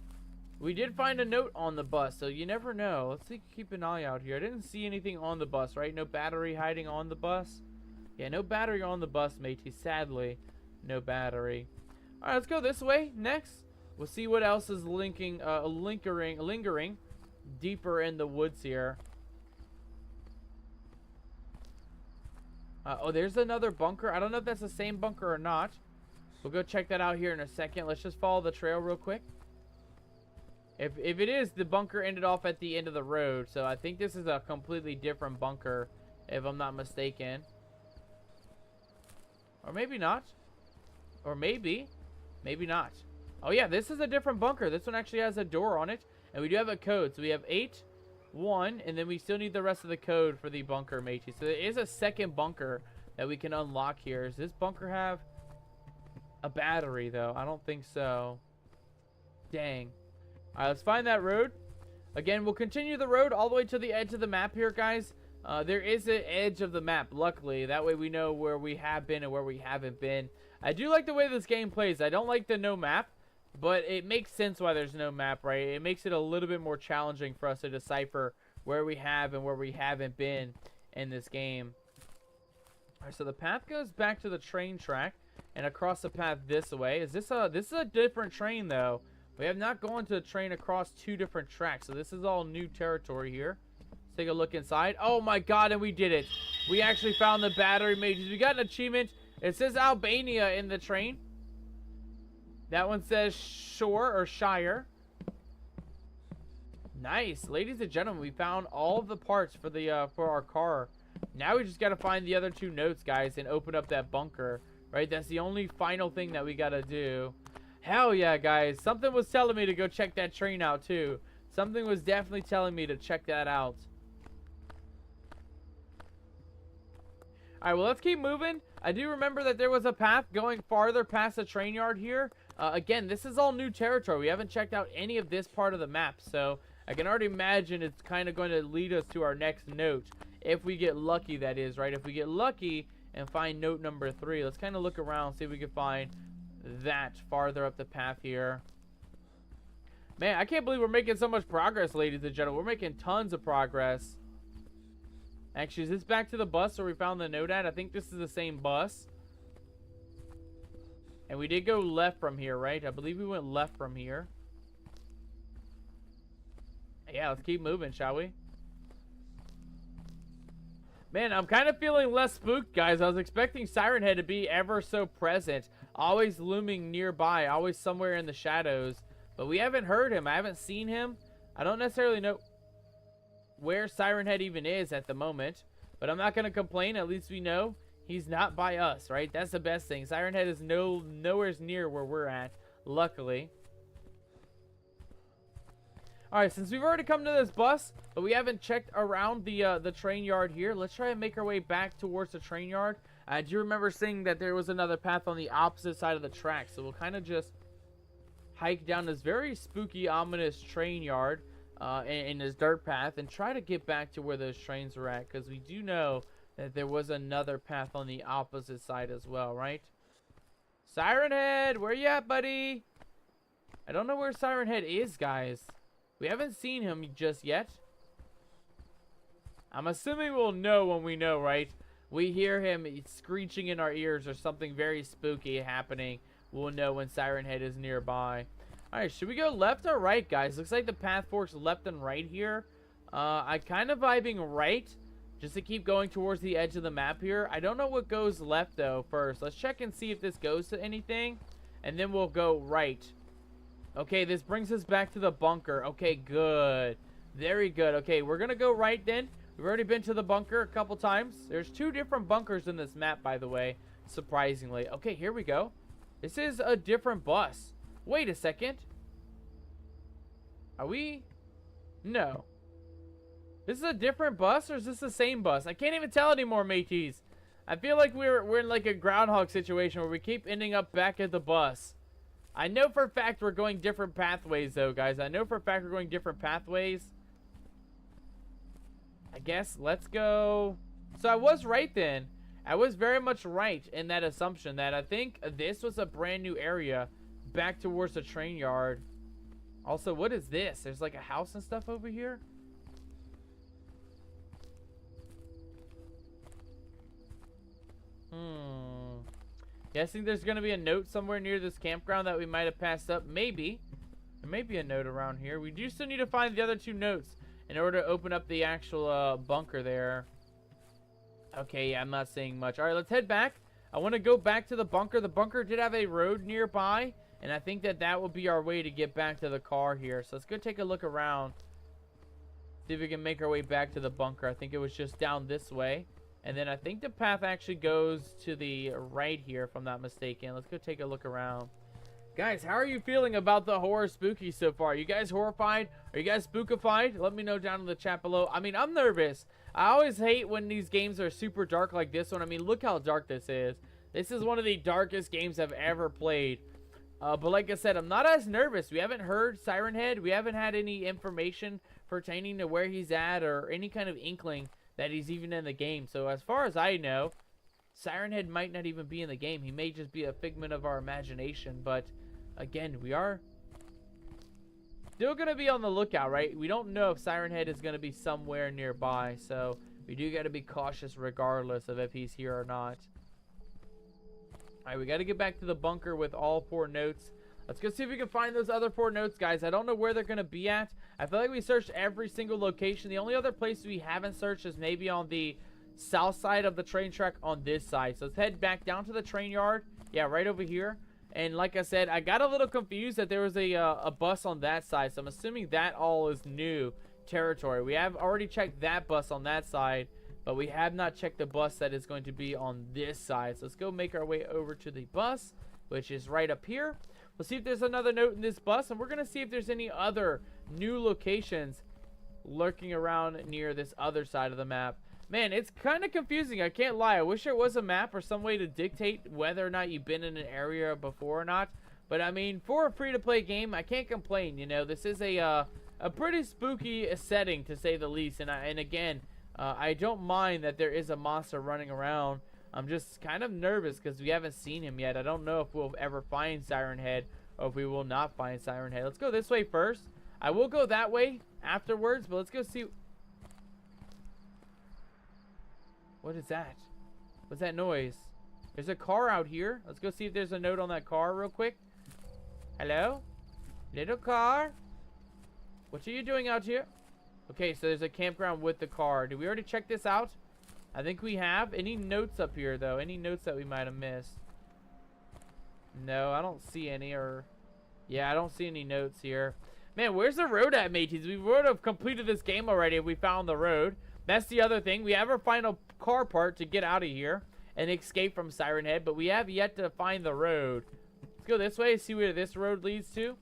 We did find a note on the bus, so you never know. Let's see, keep an eye out here. I didn't see anything on the bus, right? No battery hiding on the bus. Yeah, no battery on the bus, matey. Sadly, no battery. All right, let's go this way. Next, we'll see what else is lingering deeper in the woods here. Oh, there's another bunker. I don't know if that's the same bunker or not. We'll go check that out here in a second. Let's just follow the trail real quick. If it is, the bunker ended off at the end of the road. So I think this is a completely different bunker, if I'm not mistaken. Or maybe not. Or maybe not. Oh yeah, this is a different bunker. This one actually has a door on it. And we do have a code. So we have 8-1. And then we still need the rest of the code for the bunker, matey. So there is a second bunker that we can unlock here. Does this bunker have a battery, though. I don't think so. Dang. Alright, let's find that road. Again, we'll continue the road all the way to the edge of the map here, guys. There is an edge of the map, luckily. That way we know where we have been and where we haven't been. I do like the way this game plays. I don't like the no map, but it makes sense why there's no map, right? It makes it a little bit more challenging for us to decipher where we have and where we haven't been in this game. Alright, so the path goes back to the train track and across the path this way. This is a different train, though. We have not gone to the train across 2 different tracks, so this is all new territory here. Let's take a look inside. Oh my god, and we did it. We actually found the battery mages. We got an achievement. It says Albania in the train. That one says Shore or Shire. Nice. Ladies and gentlemen, we found all of the parts for the for our car. Now we just got to find the other 2 notes, guys, and open up that bunker, right? That's the only final thing that we got to do. Hell yeah, guys. Something was telling me to go check that train out, too. Something was definitely telling me to check that out. Alright, well, let's keep moving. I do remember that there was a path going farther past the train yard here. Again, this is all new territory. We haven't checked out any of this part of the map, so I can already imagine it's kind of going to lead us to our next note. If we get lucky, that is, right? If we get lucky and find note number 3, let's kind of look around, see if we can find that farther up the path here. Man, I can't believe we're making so much progress, ladies and gentlemen. We're making tons of progress. Actually, is this back to the bus where we found the note at? I think this is the same bus. And we did go left from here, right? I believe we went left from here. Yeah, let's keep moving, shall we? Man, I'm kind of feeling less spooked, guys. I was expecting Siren Head to be ever so present. Always looming nearby. Always somewhere in the shadows. But we haven't heard him. I haven't seen him. I don't necessarily know where Siren Head even is at the moment. But I'm not going to complain. At least we know he's not by us, right? That's the best thing. Siren Head is nowhere near where we're at, luckily. Alright, since we've already come to this bus, but we haven't checked around the train yard here, let's try and make our way back towards the train yard. I do remember seeing that there was another path on the opposite side of the track, so we'll kind of just hike down this very spooky, ominous train yard in this dirt path and try to get back to where those trains were at, because we do know that there was another path on the opposite side as well, right? Siren Head, where you at, buddy? I don't know where Siren Head is, guys. We haven't seen him just yet. I'm assuming we'll know when we know, right? We hear him screeching in our ears or something very spooky happening. We'll know when Siren Head is nearby. Alright, should we go left or right, guys? Looks like the path forks left and right here. I'm kind of vibing right, just to keep going towards the edge of the map here. I don't know what goes left, though, first. Let's check and see if this goes to anything, and then we'll go right. Okay, this brings us back to the bunker. Okay, good. Very good. Okay, we're going to go right then. We've already been to the bunker a couple times. There's 2 different bunkers in this map, by the way, surprisingly. Okay, here we go. This is a different bus. Wait a second. Are we? No. This is a different bus, or is this the same bus? I can't even tell anymore, mateys. I feel like we're in like a Groundhog situation where we keep ending up back at the bus. I know for a fact we're going different pathways, though, guys. I know for a fact we're going different pathways. I guess let's go. So I was right then. I was very much right in that assumption that I think this was a brand new area back towards the train yard. Also, what is this? There's like a house and stuff over here. Guessing there's going to be a note somewhere near this campground that we might have passed up. Maybe. There may be a note around here. We do still need to find the other 2 notes in order to open up the actual bunker there. Okay, yeah, I'm not seeing much. Alright, let's head back. I want to go back to the bunker. The bunker did have a road nearby, and I think that that will be our way to get back to the car here. So let's go take a look around. See if we can make our way back to the bunker. I think it was just down this way. And then I think the path actually goes to the right here, if I'm not mistaken. Let's go take a look around. Guys, how are you feeling about the horror spooky so far? Are you guys horrified? Are you guys spookified? Let me know down in the chat below. I mean, I'm nervous. I always hate when these games are super dark like this one. I mean, look how dark this is. This is one of the darkest games I've ever played. But like I said, I'm not as nervous. We haven't heard Siren Head. We haven't had any information pertaining to where he's at or any kind of inkling that he's even in the game. So as far as I know, Siren Head might not even be in the game. He may just be a figment of our imagination. But again, we are still going to be on the lookout, right? We don't know if Siren Head is going to be somewhere nearby. So we do got to be cautious regardless of if he's here or not. Alright, we got to get back to the bunker with all 4 notes. Let's go see if we can find those other 4 notes, guys. I don't know where they're going to be at. I feel like we searched every single location. The only other place we haven't searched is maybe on the south side of the train track on this side. So let's head back down to the train yard. Yeah, right over here. And like I said, I got a little confused that there was a bus on that side. So I'm assuming that all is new territory. We have already checked that bus on that side, but we have not checked the bus that is going to be on this side. So let's go make our way over to the bus, which is right up here. We'll see if there's another note in this bus, and we're going to see if there's any other new locations lurking around near this other side of the map. Man, it's kind of confusing. I can't lie. I wish there was a map or some way to dictate whether or not you've been in an area before or not. But, I mean, for a free-to-play game, I can't complain. You know, this is a pretty spooky setting, to say the least. And again, I don't mind that there is a monster running around. I'm just kind of nervous because we haven't seen him yet. I don't know if we'll ever find Siren Head or if we will not find Siren Head. Let's go this way first. I will go that way afterwards, but let's go see. What is that? What's that noise? There's a car out here. Let's go see if there's a note on that car real quick. Hello? Little car? What are you doing out here? Okay, so there's a campground with the car. Did we already check this out? I think we have. Any notes up here, though? Any notes that we might have missed? No, I don't see any. Yeah, I don't see any notes here. Man, where's the road at, mateys? We would have completed this game already if we found the road. That's the other thing. We have our final car part to get out of here and escape from Siren Head, but we have yet to find the road. Let's go this way, see where this road leads to.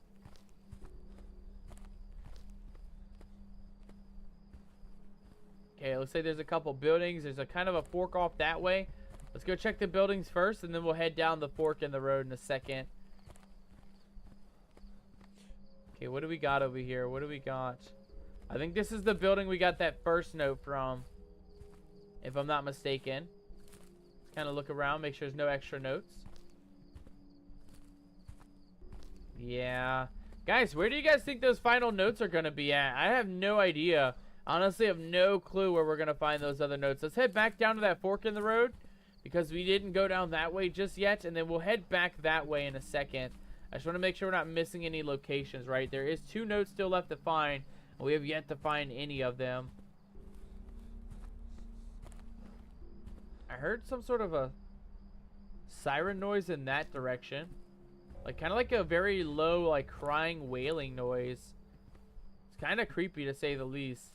Okay, it looks like there's a couple buildings. There's a kind of a fork off that way. Let's go check the buildings first, and then we'll head down the fork in the road in a second. Okay, what do we got over here? What do we got? I think this is the building we got that first note from, if I'm not mistaken. Let's kind of look around, make sure there's no extra notes. Yeah. Guys, where do you guys think those final notes are going to be at? I have no idea. Honestly, I have no clue where we're going to find those other notes. Let's head back down to that fork in the road because we didn't go down that way just yet. And then we'll head back that way in a second. I just want to make sure we're not missing any locations, right? There is 2 notes still left to find. And we have yet to find any of them. I heard some sort of a siren noise in that direction. Like, kind of like a very low, like, crying, wailing noise. It's kind of creepy, to say the least.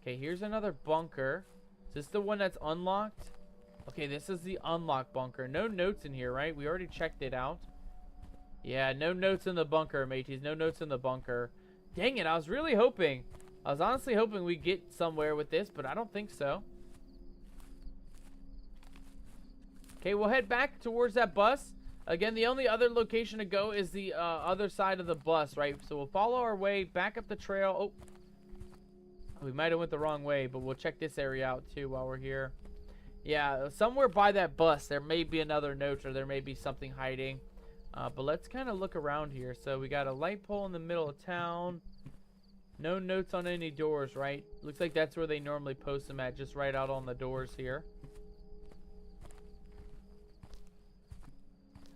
Okay, here's another bunker. Is this the one that's unlocked? Okay, this is the unlocked bunker. No notes in here, right? We already checked it out. Yeah, no notes in the bunker, mateys. No notes in the bunker. Dang it, I was really hoping. I was honestly hoping we'd get somewhere with this, but I don't think so. Okay, we'll head back towards that bus. Again, the only other location to go is the other side of the bus, right? So we'll follow our way back up the trail. Oh, we might have went the wrong way, but we'll check this area out too while we're here. Yeah, somewhere by that bus, there may be another note or there may be something hiding. But let's kind of look around here. So we got a light pole in the middle of town. No notes on any doors, right? Looks like that's where they normally post them at, just right out on the doors here.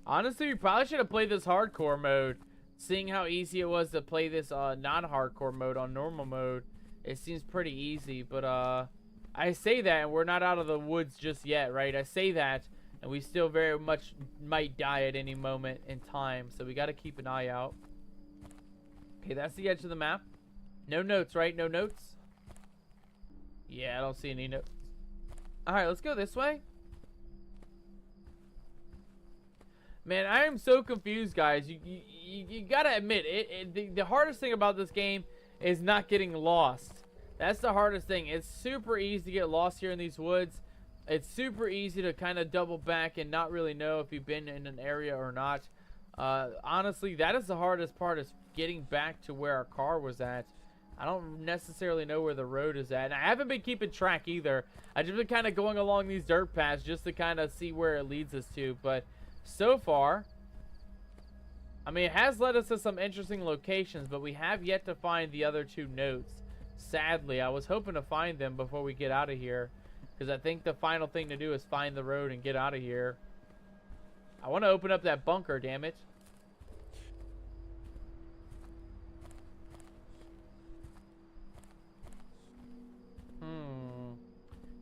Honestly, we probably should have played this hardcore mode. Seeing how easy it was to play this non-hardcore mode on normal mode. It seems pretty easy, but I say that and we're not out of the woods just yet, right? I say that and we still very much might die at any moment in time, so we got to keep an eye out. Okay, that's the edge of the map. No notes, right? No notes? Yeah, I don't see any notes. Alright, let's go this way. Man, I am so confused, guys. You gotta admit, the hardest thing about this game is not getting lost. That's the hardest thing. It's super easy to get lost here in these woods. It's super easy to kind of double back and not really know if you've been in an area or not. Honestly, that is the hardest part, is getting back to where our car was at. I don't necessarily know where the road is at. And I haven't been keeping track either. I've just been kind of going along these dirt paths just to kind of see where it leads us to. But so far, I mean, it has led us to some interesting locations, but we have yet to find the other 2 notes. Sadly, I was hoping to find them before we get out of here, because I think the final thing to do is find the road and get out of here. I want to open up that bunker, damn it.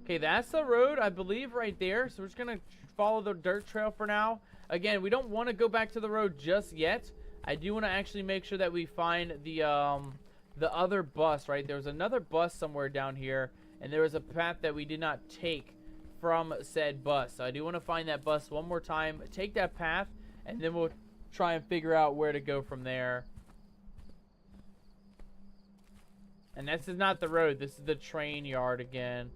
Okay, that's the road, I believe, right there. So we're just going to follow the dirt trail for now. Again, we don't want to go back to the road just yet. I do want to actually make sure that we find the other bus, right? There was another bus somewhere down here, and there was a path that we did not take from said bus. So I do want to find that bus one more time, take that path, and then we'll try and figure out where to go from there. And this is not the road. This is the train yard again.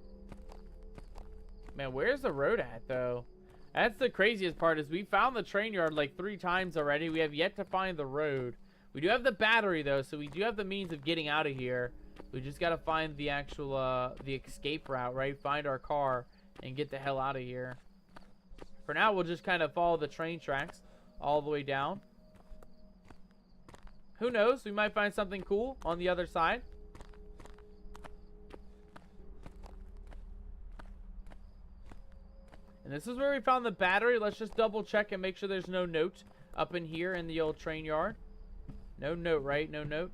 Man, where's the road at, though? That's the craziest part, is we found the train yard like 3 times already. We have yet to find the road. We do have the battery, though, so we do have the means of getting out of here. We just got to find the actual, the escape route, right? Find our car and get the hell out of here. For now, we'll just kind of follow the train tracks all the way down. Who knows? We might find something cool on the other side. And this is where we found the battery. Let's just double check and make sure there's no note up in here in the old train yard. No note, right? No note.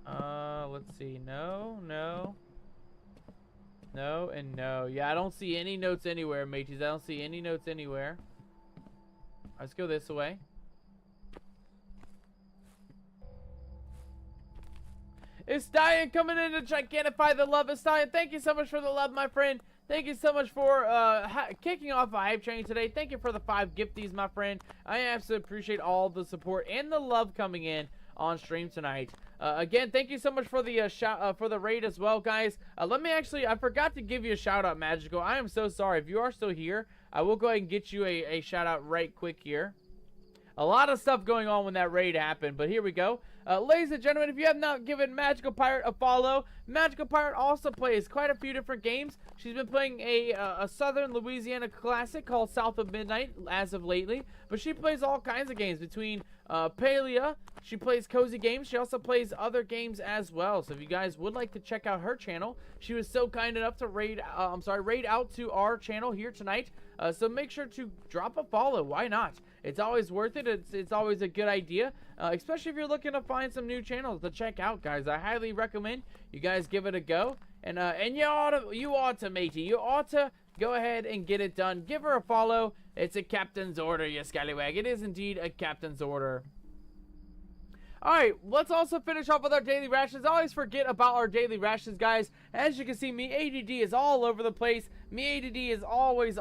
Let's see. No, no. No, and no. Yeah, I don't see any notes anywhere, mateys. I don't see any notes anywhere. Let's go this way. It's Stallion coming in to gigantify the love. It's Stallion. Thank you so much for the love, my friend. Thank you so much for kicking off a hype train today. Thank you for the 5 gifties, my friend. I absolutely appreciate all the support and the love coming in on stream tonight. Again, thank you so much for the for the raid as well, guys. I forgot to give you a shout out, Magical. I am so sorry. If you are still here, I will go ahead and get you a shout out right quick here. A lot of stuff going on when that raid happened, but here we go. Ladies and gentlemen, if you have not given Magical Pirate a follow, Magical Pirate also plays quite a few different games. She's been playing a Southern Louisiana classic called South of Midnight as of lately, but she plays all kinds of games between Palia. She plays cozy games. She also plays other games as well. So if you guys would like to check out her channel, she was so kind enough to raid out to our channel here tonight. So make sure to drop a follow. Why not? It's always worth it. It's always a good idea, especially if you're looking to find some new channels to check out, guys. I highly recommend you guys give it a go. And you ought to, matey. You ought to go ahead and get it done. Give her a follow. It's a captain's order, you scallywag. It is indeed a captain's order. Alright, let's also finish off with our daily rations. I always forget about our daily rations, guys. As you can see, me ADD is all over the place. Me ADD is always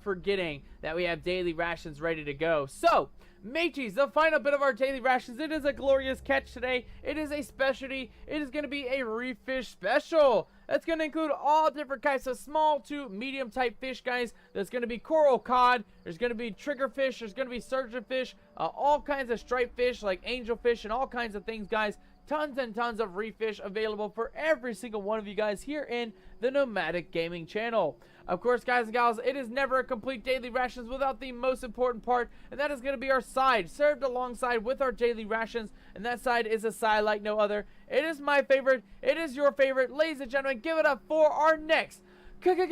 forgetting that we have daily rations ready to go. So, mateys, the final bit of our daily rations. It is a glorious catch today. It is a specialty. It is going to be a reef fish special. That's going to include all different kinds of small to medium type fish, guys. There's going to be coral cod. There's going to be triggerfish. There's going to be surgeonfish. All kinds of striped fish like angelfish and all kinds of things, guys. Tons and tons of reef fish available for every single one of you guys here in the Nomadic Gaming channel. Of course, guys and gals, it is never a complete daily rations without the most important part, and that is going to be our side, served alongside with our daily rations, and that side is a side like no other. It is my favorite. It is your favorite. Ladies and gentlemen, give it up for our next crab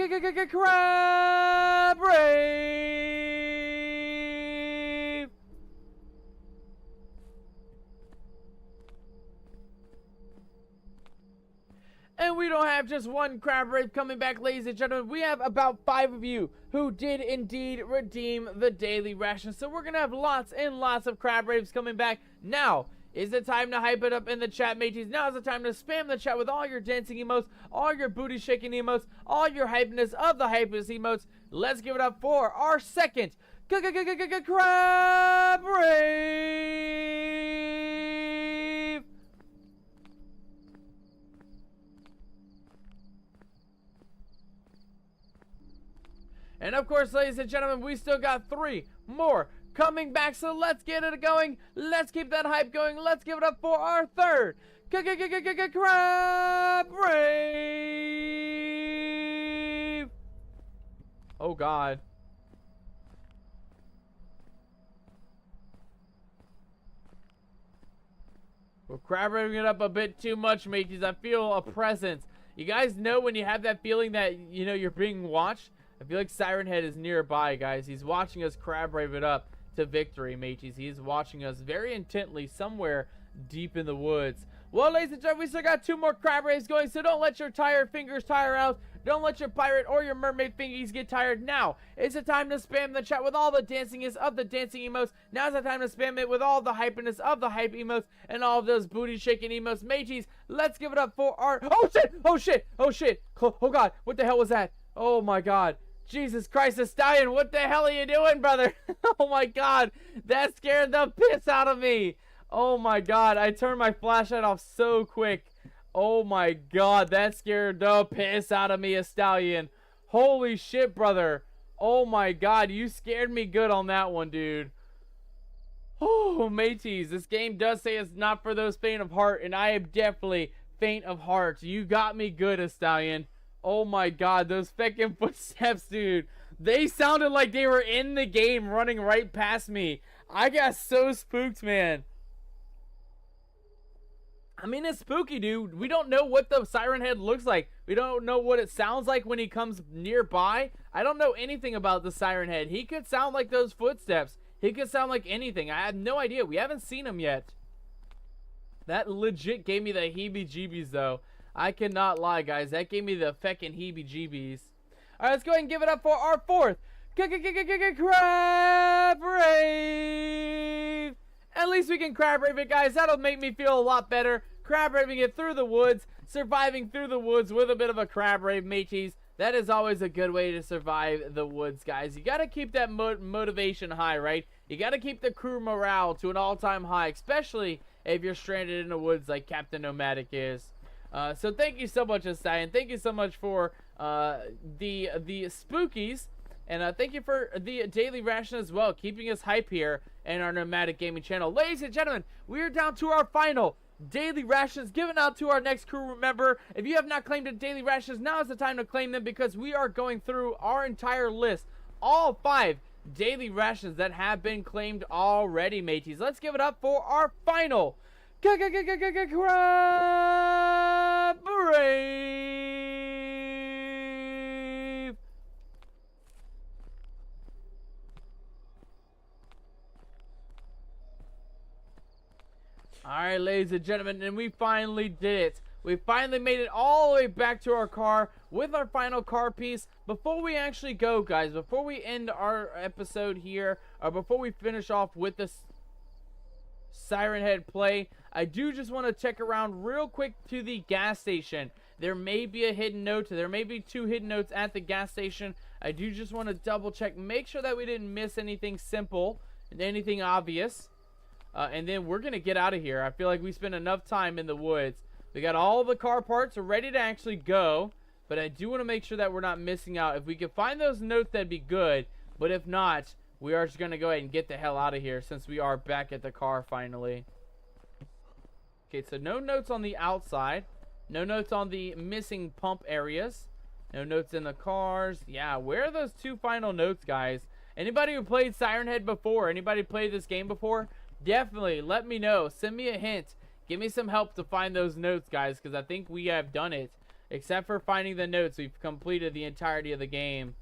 rave. And we don't have just one crab rave coming back, ladies and gentlemen. We have about 5 of you who did indeed redeem the daily ration. So we're going to have lots and lots of crab raves coming back. Now is the time to hype it up in the chat, mateys. Now is the time to spam the chat with all your dancing emotes, all your booty shaking emotes, all your hypeness of the hypeness emotes. Let's give it up for our second crab rave. And of course, ladies and gentlemen, we still got 3 more coming back, so let's get it going. Let's keep that hype going. Let's give it up for our third crab rave. Oh God. We're crab raving it up a bit too much, mateys. I feel a presence. You guys know when you have that feeling that, you know, you're being watched? I feel like Siren Head is nearby, guys. He's watching us crab rave it up to victory, mateys. He's watching us very intently somewhere deep in the woods. Well, ladies and gentlemen, we still got 2 more crab raves going, so don't let your tired fingers tire out. Don't let your pirate or your mermaid fingies get tired. Now is the time to spam the chat with all the dancingest of the dancing emotes. Now's the time to spam it with all the hypiness of the hype emotes and all of those booty shaking emotes. Mateys, let's give it up for our... Oh shit! Oh shit! Oh shit! Oh God! What the hell was that? Oh my God! Jesus Christ, the stallion! What the hell are you doing, brother? Oh my God! That scared the piss out of me! Oh my God! I turned my flashlight off so quick. Oh my God, that scared the piss out of me, a stallion. Holy shit, brother. Oh my God, you scared me good on that one, dude. Oh, mateys, this game does say it's not for those faint of heart, and I am definitely faint of heart. You got me good, a stallion. Oh my God, those feckin' footsteps, dude. They sounded like they were in the game running right past me. I got so spooked, man. I mean, it's spooky, dude. We don't know what the Siren Head looks like. We don't know what it sounds like when he comes nearby. I don't know anything about the Siren Head. He could sound like those footsteps. He could sound like anything. I have no idea. We haven't seen him yet. That legit gave me the heebie-jeebies, though. I cannot lie, guys. That gave me the feckin' heebie-jeebies. All right, let's go ahead and give it up for our 4th crab rave. At least we can crab rave it, guys. That'll make me feel a lot better. Crab raving it through the woods, surviving through the woods with a bit of a crab rave, mateys. That is always a good way to survive the woods, guys. You got to keep that motivation high, right? You got to keep the crew morale to an all-time high, especially if you're stranded in the woods like Captain Nomadic is. So thank you so much, Siren. Thank you so much for the spookies. And thank you for the daily ration as well, keeping us hype here in our Nomadic Gaming channel. Ladies and gentlemen, we are down to our final daily rations given out to our next crew member. If you have not claimed the daily rations, now is the time to claim them, because we are going through our entire list, all 5 daily rations that have been claimed already, mateys. Let's give it up for our final crab rave. Alright, ladies and gentlemen, and we finally did it. We finally made it all the way back to our car with our final car piece. Before we actually go, guys, before we end our episode here, or before we finish off with this Siren Head play, I do just want to check around real quick to the gas station. There may be a hidden note. There may be 2 hidden notes at the gas station. I do just want to double check, make sure that we didn't miss anything simple and anything obvious. And then we're going to get out of here. I feel like we spent enough time in the woods. We got all the car parts. We're ready to actually go. But I do want to make sure that we're not missing out. If we could find those notes, that'd be good. But if not, we are just going to go ahead and get the hell out of here, since we are back at the car finally. Okay, so no notes on the outside. No notes on the missing pump areas. No notes in the cars. Yeah, where are those 2 final notes, guys? Anybody who played Siren Head before? Anybody played this game before? Definitely let me know. Send me a hint. Give me some help to find those notes, guys, because I think we have done it. Except for finding the notes, we've completed the entirety of the game.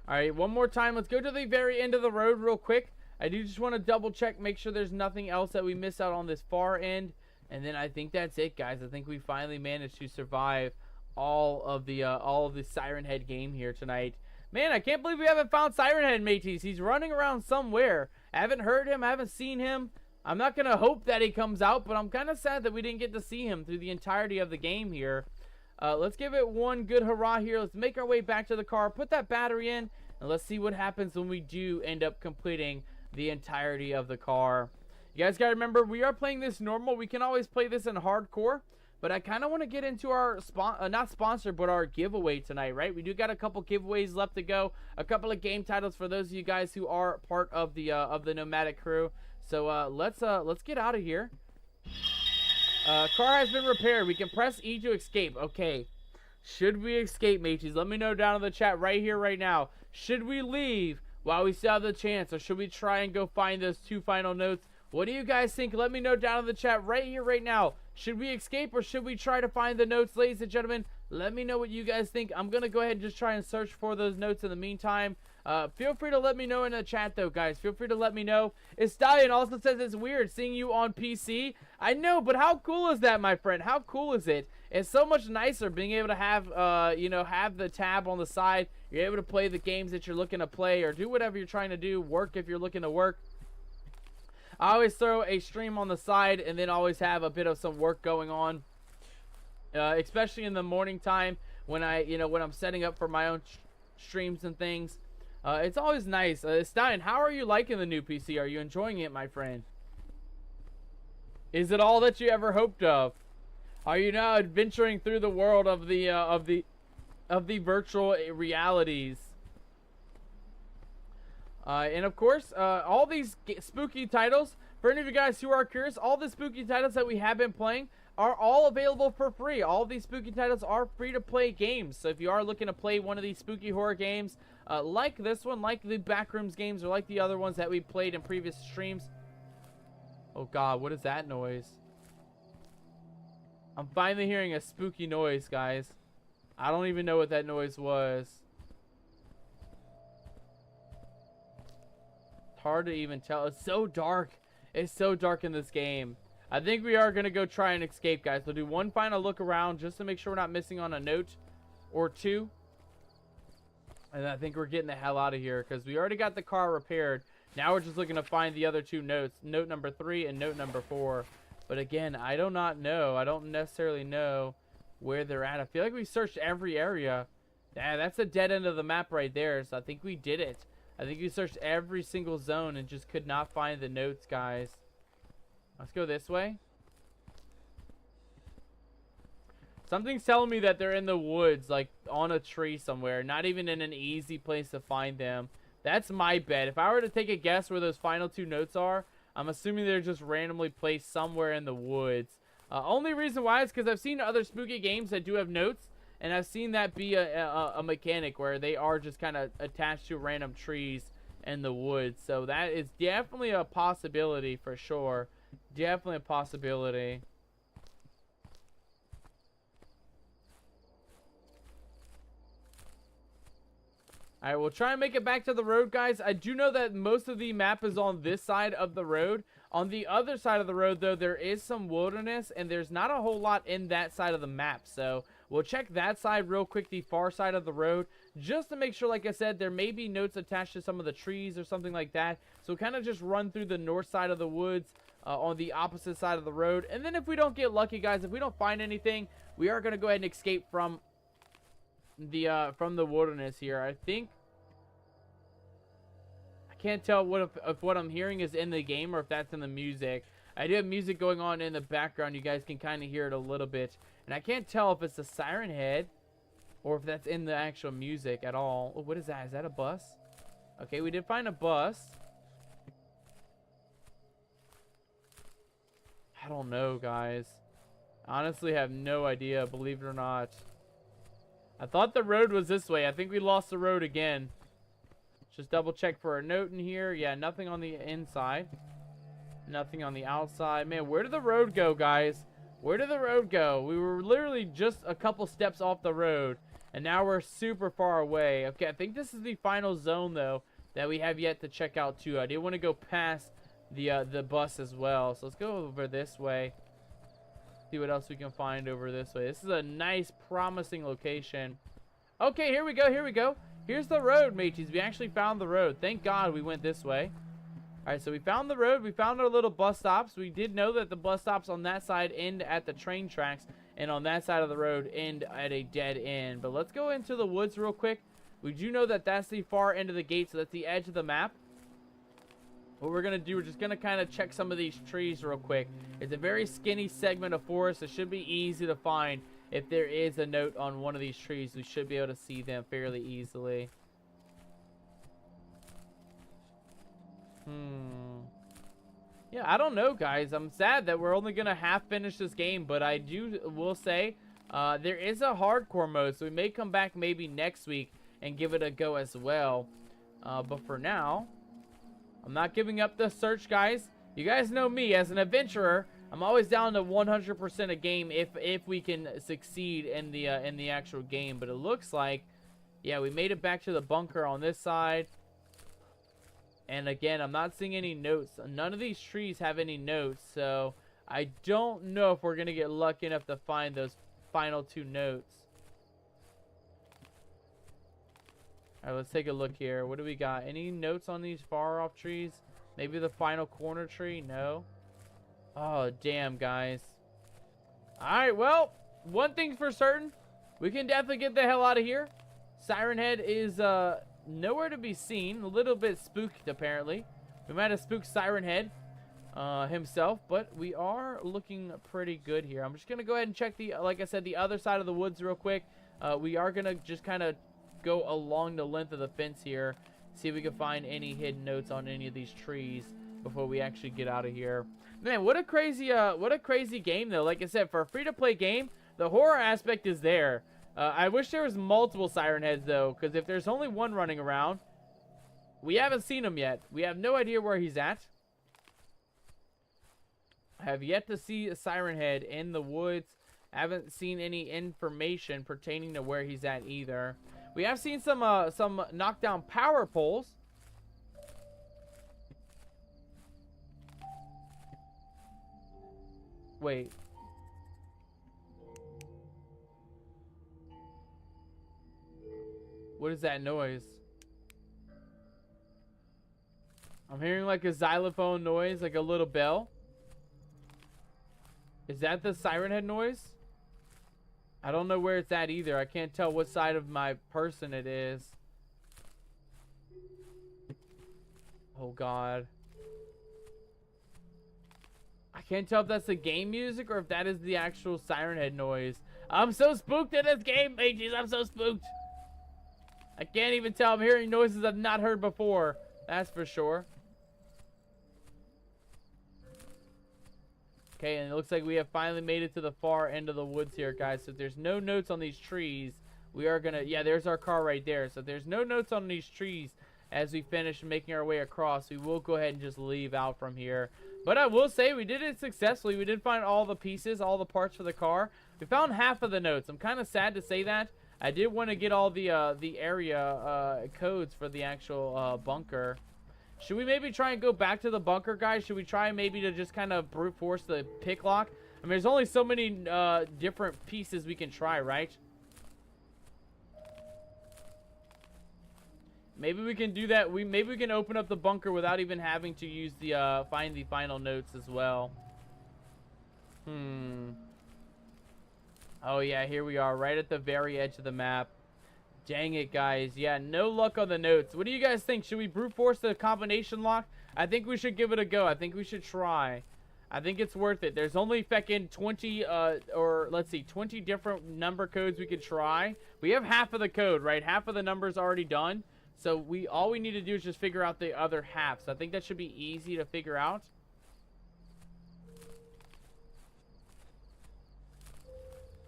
Alright, one more time. Let's go to the very end of the road real quick. I do just want to double check, make sure there's nothing else that we miss out on this far end. And then I think that's it, guys. I think we finally managed to survive all of the Siren Head game here tonight. Man, I can't believe we haven't found Siren Head, mateys. He's running around somewhere. I haven't heard him. I haven't seen him. I'm not going to hope that he comes out, but I'm kind of sad that we didn't get to see him through the entirety of the game here. Let's give it one good hurrah here. Let's make our way back to the car, put that battery in, and let's see what happens when we do end up completing the entirety of the car. You guys got to remember, we are playing this normal. We can always play this in hardcore, But I kind of want to get into our not sponsor, but our giveaway tonight, right? We do got a couple giveaways left to go, a couple of game titles for those of you guys who are part of the Nomadic crew. So let's get out of here. Car has been repaired. We can press E to escape. Okay. Should we escape, mateys? Let me know down in the chat right here, right now. Should we leave while we still have the chance, or should we try and go find those 2 final notes? What do you guys think? Let me know down in the chat right here, right now. Should we escape or should we try to find the notes, ladies and gentlemen? Let me know what you guys think. I'm going to go ahead and just try and search for those notes in the meantime. Feel free to let me know in the chat, though, guys. Feel free to let me know. Stallion also says it's weird seeing you on PC. I know, but how cool is that, my friend? How cool is it? It's so much nicer being able to have, have the tab on the side. You're able to play the games that you're looking to play or do whatever you're trying to do. Work if you're looking to work. I always throw a stream on the side and then always have a bit of some work going on, especially in the morning time when when I'm setting up for my own streams and things. It's always nice. Stein, how are you liking the new PC? Are you enjoying it, my friend? Is it all that you ever hoped of? Are you now adventuring through the world of the virtual realities? And of course, all these spooky titles, for any of you guys who are curious, all the spooky titles that we have been playing are all available for free. All of these spooky titles are free to play games. So if you are looking to play one of these spooky horror games, like this one, like the Backrooms games, or like the other ones that we played in previous streams. Oh God, what is that noise? I'm finally hearing a spooky noise, guys. I don't even know what that noise was. Hard to even tell. It's so dark. It's so dark in this game. I think we are going to go try and escape, guys. We'll do one final look around just to make sure we're not missing on a note or 2. And I think we're getting the hell out of here because we already got the car repaired. Now we're just looking to find the other 2 notes. Note number 3 and note number 4. But again, I do not know. I don't necessarily know where they're at. I feel like we searched every area. Yeah, that's a dead end of the map right there. So I think we did it. I think we searched every single zone and just could not find the notes, guys. Let's go this way. Something's telling me that they're in the woods, like on a tree somewhere. Not even in an easy place to find them. That's my bet. If I were to take a guess where those final 2 notes are, I'm assuming they're just randomly placed somewhere in the woods. Only reason why is because I've seen other spooky games that do have notes. And I've seen that be a mechanic where they are just kind of attached to random trees in the woods. So that is definitely a possibility for sure. Definitely a possibility. Alright, we'll try and make it back to the road, guys. I do know that most of the map is on this side of the road. On the other side of the road, though, there is some wilderness, and there's not a whole lot in that side of the map. So we'll check that side real quick, the far side of the road, just to make sure, like I said, there may be notes attached to some of the trees or something like that. So kind of just run through the north side of the woods on the opposite side of the road. And then if we don't get lucky, guys, if we don't find anything, we are going to go ahead and escape from the wilderness here. I think I can't tell if what I'm hearing is in the game or if that's in the music. I do have music going on in the background. You guys can kind of hear it a little bit, and I can't tell if it's a siren head or if that's in the actual music at all. Oh, what is that? Is that a bus? Okay, we did find a bus. I don't know, guys. Honestly, have no idea, believe it or not. I thought the road was this way. I think we lost the road again. Just double check for a note in here. Yeah, nothing on the inside. Nothing on the outside. Man, where did the road go, guys? Where did the road go? We were literally just a couple steps off the road, and now we're super far away. Okay, I think this is the final zone, though, that we have yet to check out, too. I did want to go past the bus as well. So let's go over this way. See what else we can find over this way. This is a nice, promising location. Okay, here we go. Here we go. Here's the road, mateys. We actually found the road. Thank God we went this way. All right, so we found the road. We found our little bus stops. We did know that the bus stops on that side end at the train tracks, and on that side of the road end at a dead end. But let's go into the woods real quick. We do know that that's the far end of the gate, so that's the edge of the map. what we're gonna do, we're just gonna kind of check some of these trees real quick. It's a very skinny segment of forest. It should be easy to find. If there is a note on one of these trees, we should be able to see them fairly easily. Yeah, I don't know, guys. I'm sad that we're only gonna half finish this game, but I will say there is a hardcore mode, so we may come back maybe next week and give it a go as well. But for now, I'm not giving up the search, guys. You guys know me as an adventurer. I'm always down to 100% a game if we can succeed in the actual game. But it looks like, yeah, we made it back to the bunker on this side. And again, I'm not seeing any notes. None of these trees have any notes, so I don't know if we're gonna get lucky enough to find those final 2 notes. All right, let's take a look here. What do we got? Any notes on these far off trees? Maybe the final corner tree? No. Oh, damn, guys. All right, well, one thing's for certain. We can definitely get the hell out of here. Siren Head is nowhere to be seen. A little bit spooked, apparently. We might have spooked Siren Head himself, but we are looking pretty good here. I'm just going to go ahead and check like I said, the other side of the woods real quick. We are going to just kind of go along the length of the fence here, see if we can find any hidden notes on any of these trees before we actually get out of here. Man, what a crazy game though. Like I said, for a free-to-play game, the horror aspect is there. I wish there was multiple Siren Heads though, because if there's only one running around, we haven't seen him yet. We have no idea where he's at. I have yet to see a Siren Head in the woods. I haven't seen any information pertaining to where he's at either. We have seen some knockdown power poles. Wait. What is that noise? I'm hearing like a xylophone noise, like a little bell. Is that the Siren Head noise? I don't know where it's at either. I can't tell what side of my person it is. Oh, God. I can't tell if that's the game music or if that is the actual Siren Head noise. I'm so spooked in this game, mages. I'm so spooked. I can't even tell. I'm hearing noises I've not heard before. That's for sure. Okay, and it looks like we have finally made it to the far end of the woods here, guys. So there's no notes on these trees. We are gonna, yeah, there's our car right there. So there's no notes on these trees as we finish making our way across. We will go ahead and just leave out from here. But I will say we did it successfully. We did find all the pieces, all the parts for the car. We found half of the notes. I'm kind of sad to say that. I did want to get all the area codes for the actual bunker. Should we maybe try and go back to the bunker, guys? Should we try maybe to just kind of brute force the pick lock? I mean, there's only so many different pieces we can try, right? Maybe we can do that. Maybe we can open up the bunker without even having to use the find the final notes as well. Oh yeah, here we are, right at the very edge of the map. Dang it, guys. Yeah, no luck on the notes. What do you guys think? Should we brute force the combination lock? I think we should give it a go. I think we should try. I think it's worth it. There's only feckin' 20, or let's see, 20 different number codes we could try. We have half of the code, right? Half of the numbers already done. So all we need to do is just figure out the other half. So I think that should be easy to figure out.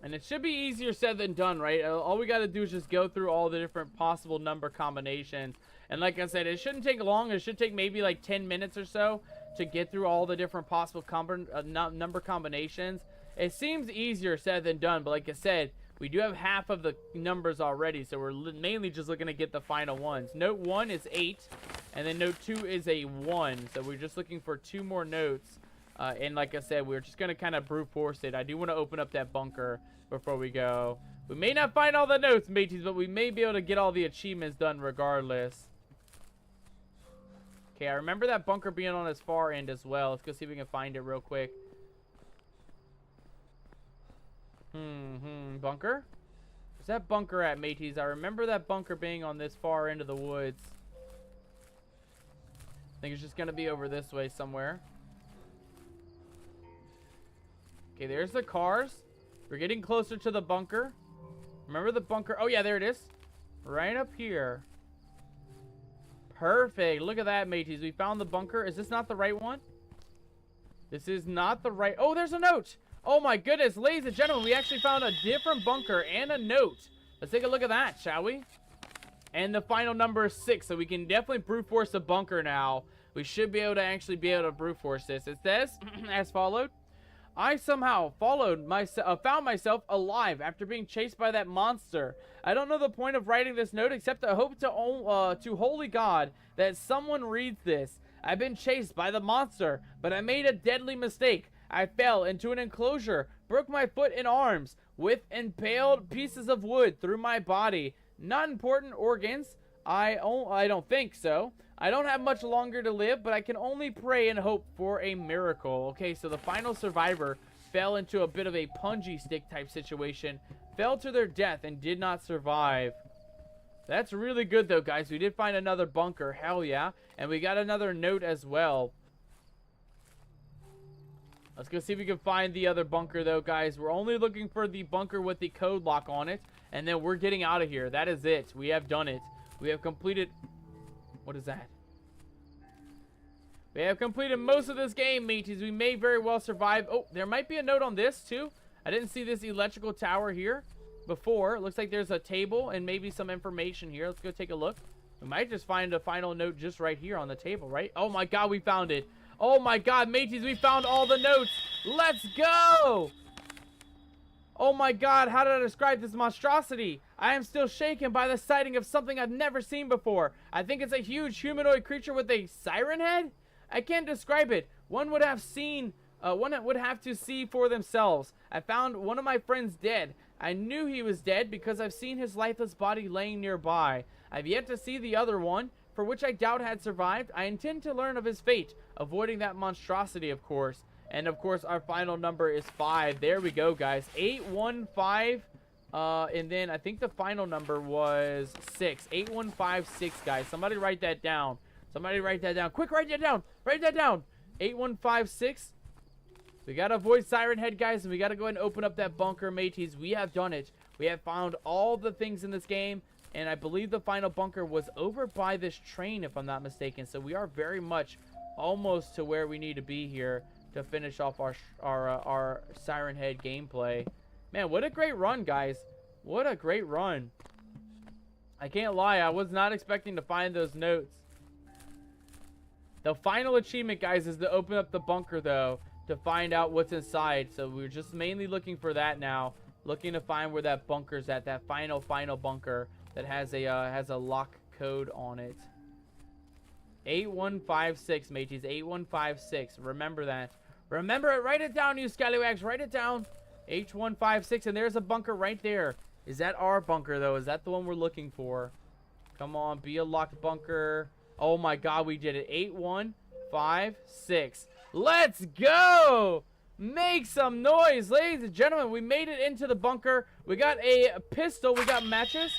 And it should be easier said than done, right? All we got to do is just go through all the different possible number combinations. And like I said, it shouldn't take long. It should take maybe like 10 minutes or so to get through all the different possible number combinations. It seems easier said than done, but like I said, we do have half of the numbers already, so we're mainly just looking to get the final ones. Note 1 is 8, and then note 2 is a 1. So we're just looking for 2 more notes. And like I said, we're just going to kind of brute force it. I do want to open up that bunker before we go. We may not find all the notes, mateys, but we may be able to get all the achievements done regardless. Okay, I remember that bunker being on its far end as well. Let's go see if we can find it real quick. Bunker? Where's that bunker at, mateys? I remember that bunker being on this far end of the woods. think it's just gonna be over this way somewhere. Okay, there's the cars. We're getting closer to the bunker. Remember the bunker? Oh, yeah, there it is. Right up here. Perfect. Look at that, mateys. We found the bunker. Is this not the right one? This is not the right... Oh, there's a note. Oh, my goodness. Ladies and gentlemen, we actually found a different bunker and a note. Let's take a look at that, shall we? And the final number is 6, so we can definitely brute force the bunker now. We should be able to actually brute force this. It says, as followed. I somehow found myself alive after being chased by that monster. I don't know the point of writing this note except I hope to holy God that someone reads this. I've been chased by the monster, but I made a deadly mistake. I fell into an enclosure, broke my foot and arms, with impaled pieces of wood through my body. Not important organs. I don't think so. I don't have much longer to live, but I can only pray and hope for a miracle. Okay, so the final survivor fell into a bit of a punji stick type situation, fell to their death, and did not survive. That's really good, though, guys. We did find another bunker. Hell yeah. And we got another note as well. Let's go see if we can find the other bunker, though, guys. We're only looking for the bunker with the code lock on it, and then we're getting out of here. That is it. We have done it. We have completed... What is that? We have completed most of this game, mateys. We may very well survive. Oh, there might be a note on this, too. I didn't see this electrical tower here before. It looks like there's a table and maybe some information here. Let's go take a look. We might just find a final note just right here on the table, right? Oh, my God, we found it. Oh, my God, mateys, we found all the notes. Let's go! Oh, my God, how did I describe this monstrosity? I am still shaken by the sighting of something I've never seen before. I think it's a huge humanoid creature with a siren head? I can't describe it. One would have to see for themselves. I found one of my friends dead. I knew he was dead because I've seen his lifeless body laying nearby. I've yet to see the other one, for which I doubt had survived. I intend to learn of his fate, avoiding that monstrosity, of course. And, of course, our final number is 5. There we go, guys. 815. And then I think the final number was 6. 8156, guys. Somebody write that down. Somebody write that down. Quick, write that down. Write that down. 8156. We got to avoid Siren Head, guys. And we got to go ahead and open up that bunker, mateys. We have done it. We have found all the things in this game. And I believe the final bunker was over by this train, if I'm not mistaken. So we are very much almost to where we need to be here to finish off our Siren Head gameplay. Man, what a great run, guys. What a great run. I can't lie. I was not expecting to find those notes. The final achievement, guys, is to open up the bunker, though, to find out what's inside. So we're just mainly looking for that now. Looking to find where that bunker's at. That final bunker that has a lock code on it. 8156, mateys. 8156. Remember that. Remember it. Write it down, you scallywags. Write it down. H156. And there's a bunker right there. Is that our bunker, though? Is that the one we're looking for? Come on. Be a locked bunker. Oh, my God. We did it. 8156. Let's go. Make some noise, ladies and gentlemen. We made it into the bunker. We got a pistol. We got matches.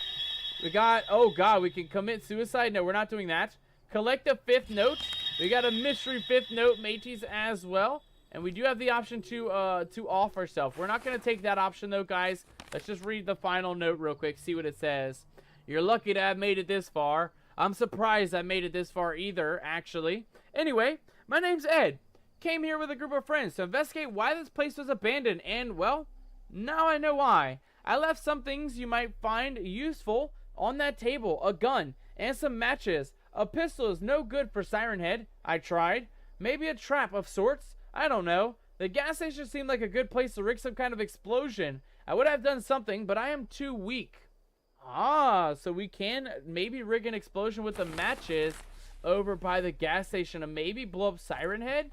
We got... Oh, God. We can commit suicide. No, we're not doing that. Collect a 5th note. We got a mystery 5th note, mateys, as well. And we do have the option to off ourselves. We're not going to take that option, though, guys. Let's just read the final note real quick, see what it says. You're lucky to have made it this far. I'm surprised I made it this far either, actually. Anyway, my name's Ed. Came here with a group of friends to investigate why this place was abandoned. And, well, now I know why. I left some things you might find useful on that table. A gun and some matches. A pistol is no good for Siren Head. I tried. Maybe a trap of sorts. I don't know. The gas station seemed like a good place to rig some kind of explosion. I would have done something, but I am too weak. Ah, so we can maybe rig an explosion with the matches over by the gas station and maybe blow up Siren Head?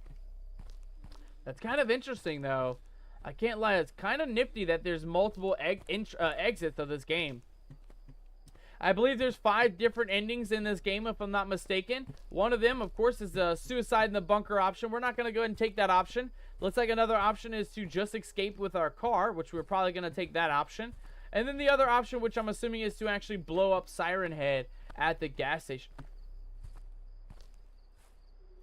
That's kind of interesting, though. I can't lie. It's kind of nifty that there's multiple exits of this game. I believe there's 5 different endings in this game, if I'm not mistaken. One of them, of course, is the suicide in the bunker option. We're not going to go ahead and take that option. Looks like another option is to just escape with our car, which we're probably going to take that option. And then the other option, which I'm assuming is to actually blow up Siren Head at the gas station.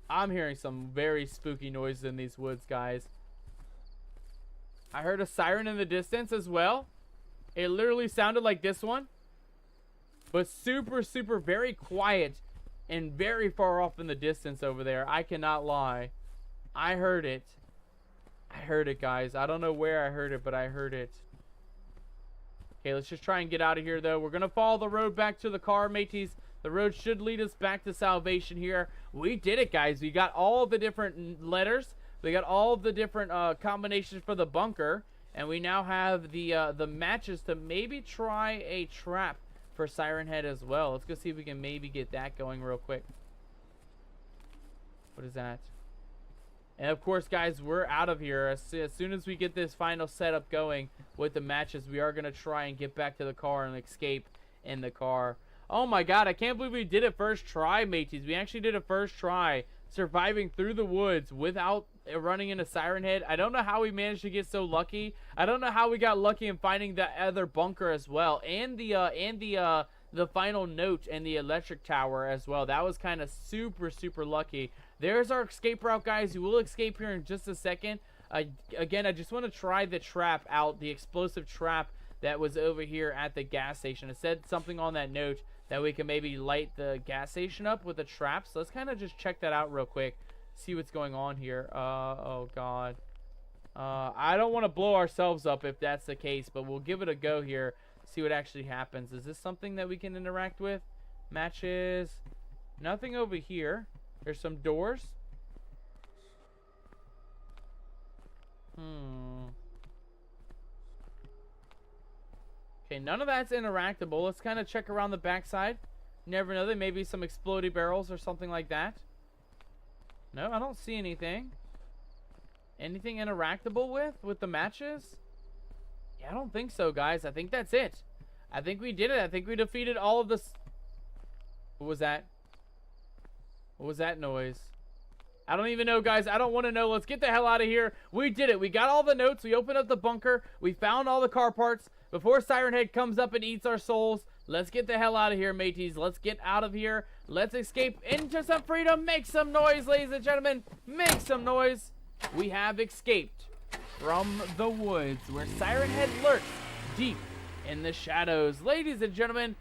I'm hearing some very spooky noises in these woods, guys. I heard a siren in the distance as well. It literally sounded like this one, but super, super, very quiet and very far off in the distance over there. I cannot lie. I heard it. I heard it, guys. I don't know where I heard it, but I heard it. Okay, let's just try and get out of here, though. We're going to follow the road back to the car, mateys. The road should lead us back to salvation here. We did it, guys. We got all the different letters. We got all the different combinations for the bunker. And we now have the matches to maybe try a trap for Siren Head as well. Let's go see if we can maybe get that going real quick. What is that? And of course, guys, we're out of here. As soon as we get this final setup going with the matches, we are going to try and get back to the car and escape in the car. Oh my god, I can't believe we did it first try, mateys. We actually did it first try, surviving through the woods without running into Siren Head. I don't know how we managed to get so lucky. I don't know how we got lucky in finding the other bunker as well, and the final note and the electric tower as well. That was kind of super, super lucky. There's our escape route, guys. We will escape here in just a second. Again, I just want to try the trap out, the explosive trap that was over here at the gas station. It said something on that note that we can maybe light the gas station up with a trap. So let's kind of just check that out real quick. See what's going on here. Oh god. I don't want to blow ourselves up if that's the case, but we'll give it a go here. See what actually happens. Is this something that we can interact with? Matches. Nothing over here. There's some doors. Okay, none of that's interactable. Let's kind of check around the backside. Never know, there may be some explodey barrels or something like that. No, I don't see anything. Anything interactable with the matches? Yeah, I don't think so, guys. I think that's it. I think we did it. I think we defeated all of this. What was that? What was that noise? I don't even know, guys. I don't want to know. Let's get the hell out of here. We did it. We got all the notes. We opened up the bunker. We found all the car parts. Before Siren Head comes up and eats our souls, let's get the hell out of here, mateys. Let's get out of here. Let's escape into some freedom. Make some noise, ladies and gentlemen. Make some noise. We have escaped from the woods where Siren Head lurks deep in the shadows. Ladies and gentlemen,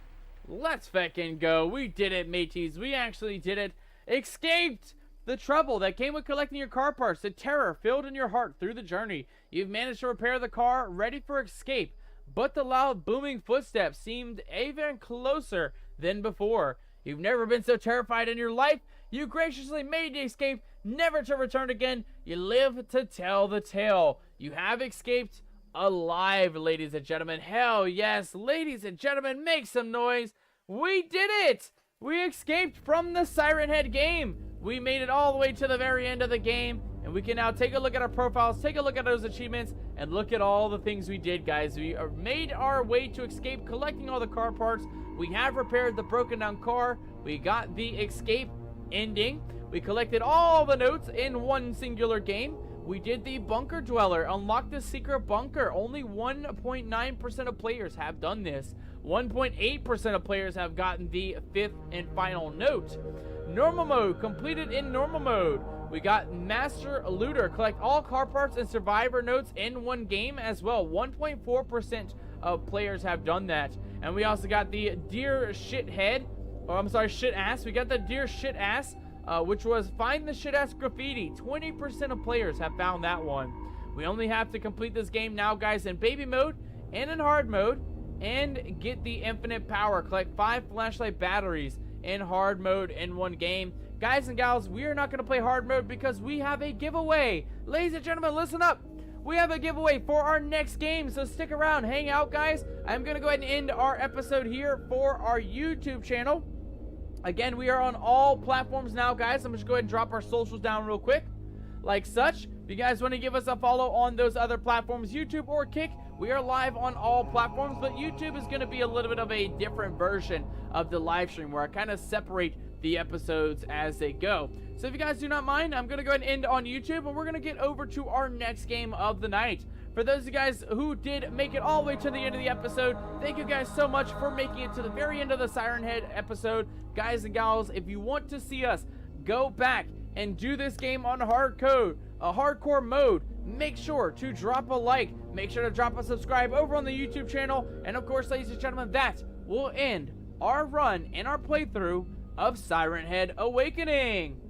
let's feckin' go. We did it, mateys. We actually did it. Escaped the trouble that came with collecting your car parts. The terror filled in your heart through the journey. You've managed to repair the car, ready for escape. But the loud booming footsteps seemed even closer than before. You've never been so terrified in your life. You graciously made the escape, never to return again. You live to tell the tale. You have escaped alive, ladies and gentlemen. Hell yes, ladies and gentlemen, make some noise. We did it! We escaped from the Siren Head game. We made it all the way to the very end of the game, and we can now take a look at our profiles, take a look at those achievements, and look at all the things we did, guys. We made our way to escape, collecting all the car parts. We have repaired the broken down car. We got the escape ending. We collected all the notes in one singular game. We did the bunker dweller, unlocked the secret bunker. Only 1.9% of players have done this. 1.8% of players have gotten the fifth and final note. Normal mode, completed in normal mode. We got Master Looter, collect all car parts and survivor notes in one game as well. 1.4% of players have done that. And we also got the Dear Shithead, or I'm sorry, Shit Ass. We got the Dear Shit Ass, which was find the shit ass graffiti. 20% of players have found that one. We only have to complete this game now, guys, in baby mode and in hard mode, and get the infinite power. Collect 5 flashlight batteries in hard mode in one game. Guys and gals, we are not going to play hard mode because we have a giveaway. Ladies and gentlemen, listen up. We have a giveaway for our next game, so stick around, hang out, guys. I'm going to go ahead and end our episode here for our YouTube channel. Again, we are on all platforms now, guys. I'm just going to go ahead and drop our socials down real quick, like such. If you guys want to give us a follow on those other platforms, YouTube or Kick, we are live on all platforms, but YouTube is going to be a little bit of a different version of the live stream where I kind of separate the episodes as they go. So if you guys do not mind, I'm going to go ahead and end on YouTube, and we're going to get over to our next game of the night. For those of you guys who did make it all the way to the end of the episode, thank you guys so much for making it to the very end of the Siren Head episode. Guys and gals, if you want to see us go back and do this game on hardcore mode, make sure to drop a like, make sure to drop a subscribe over on the YouTube channel, and of course, ladies and gentlemen, that will end our run and our playthrough of Siren Head Awakening.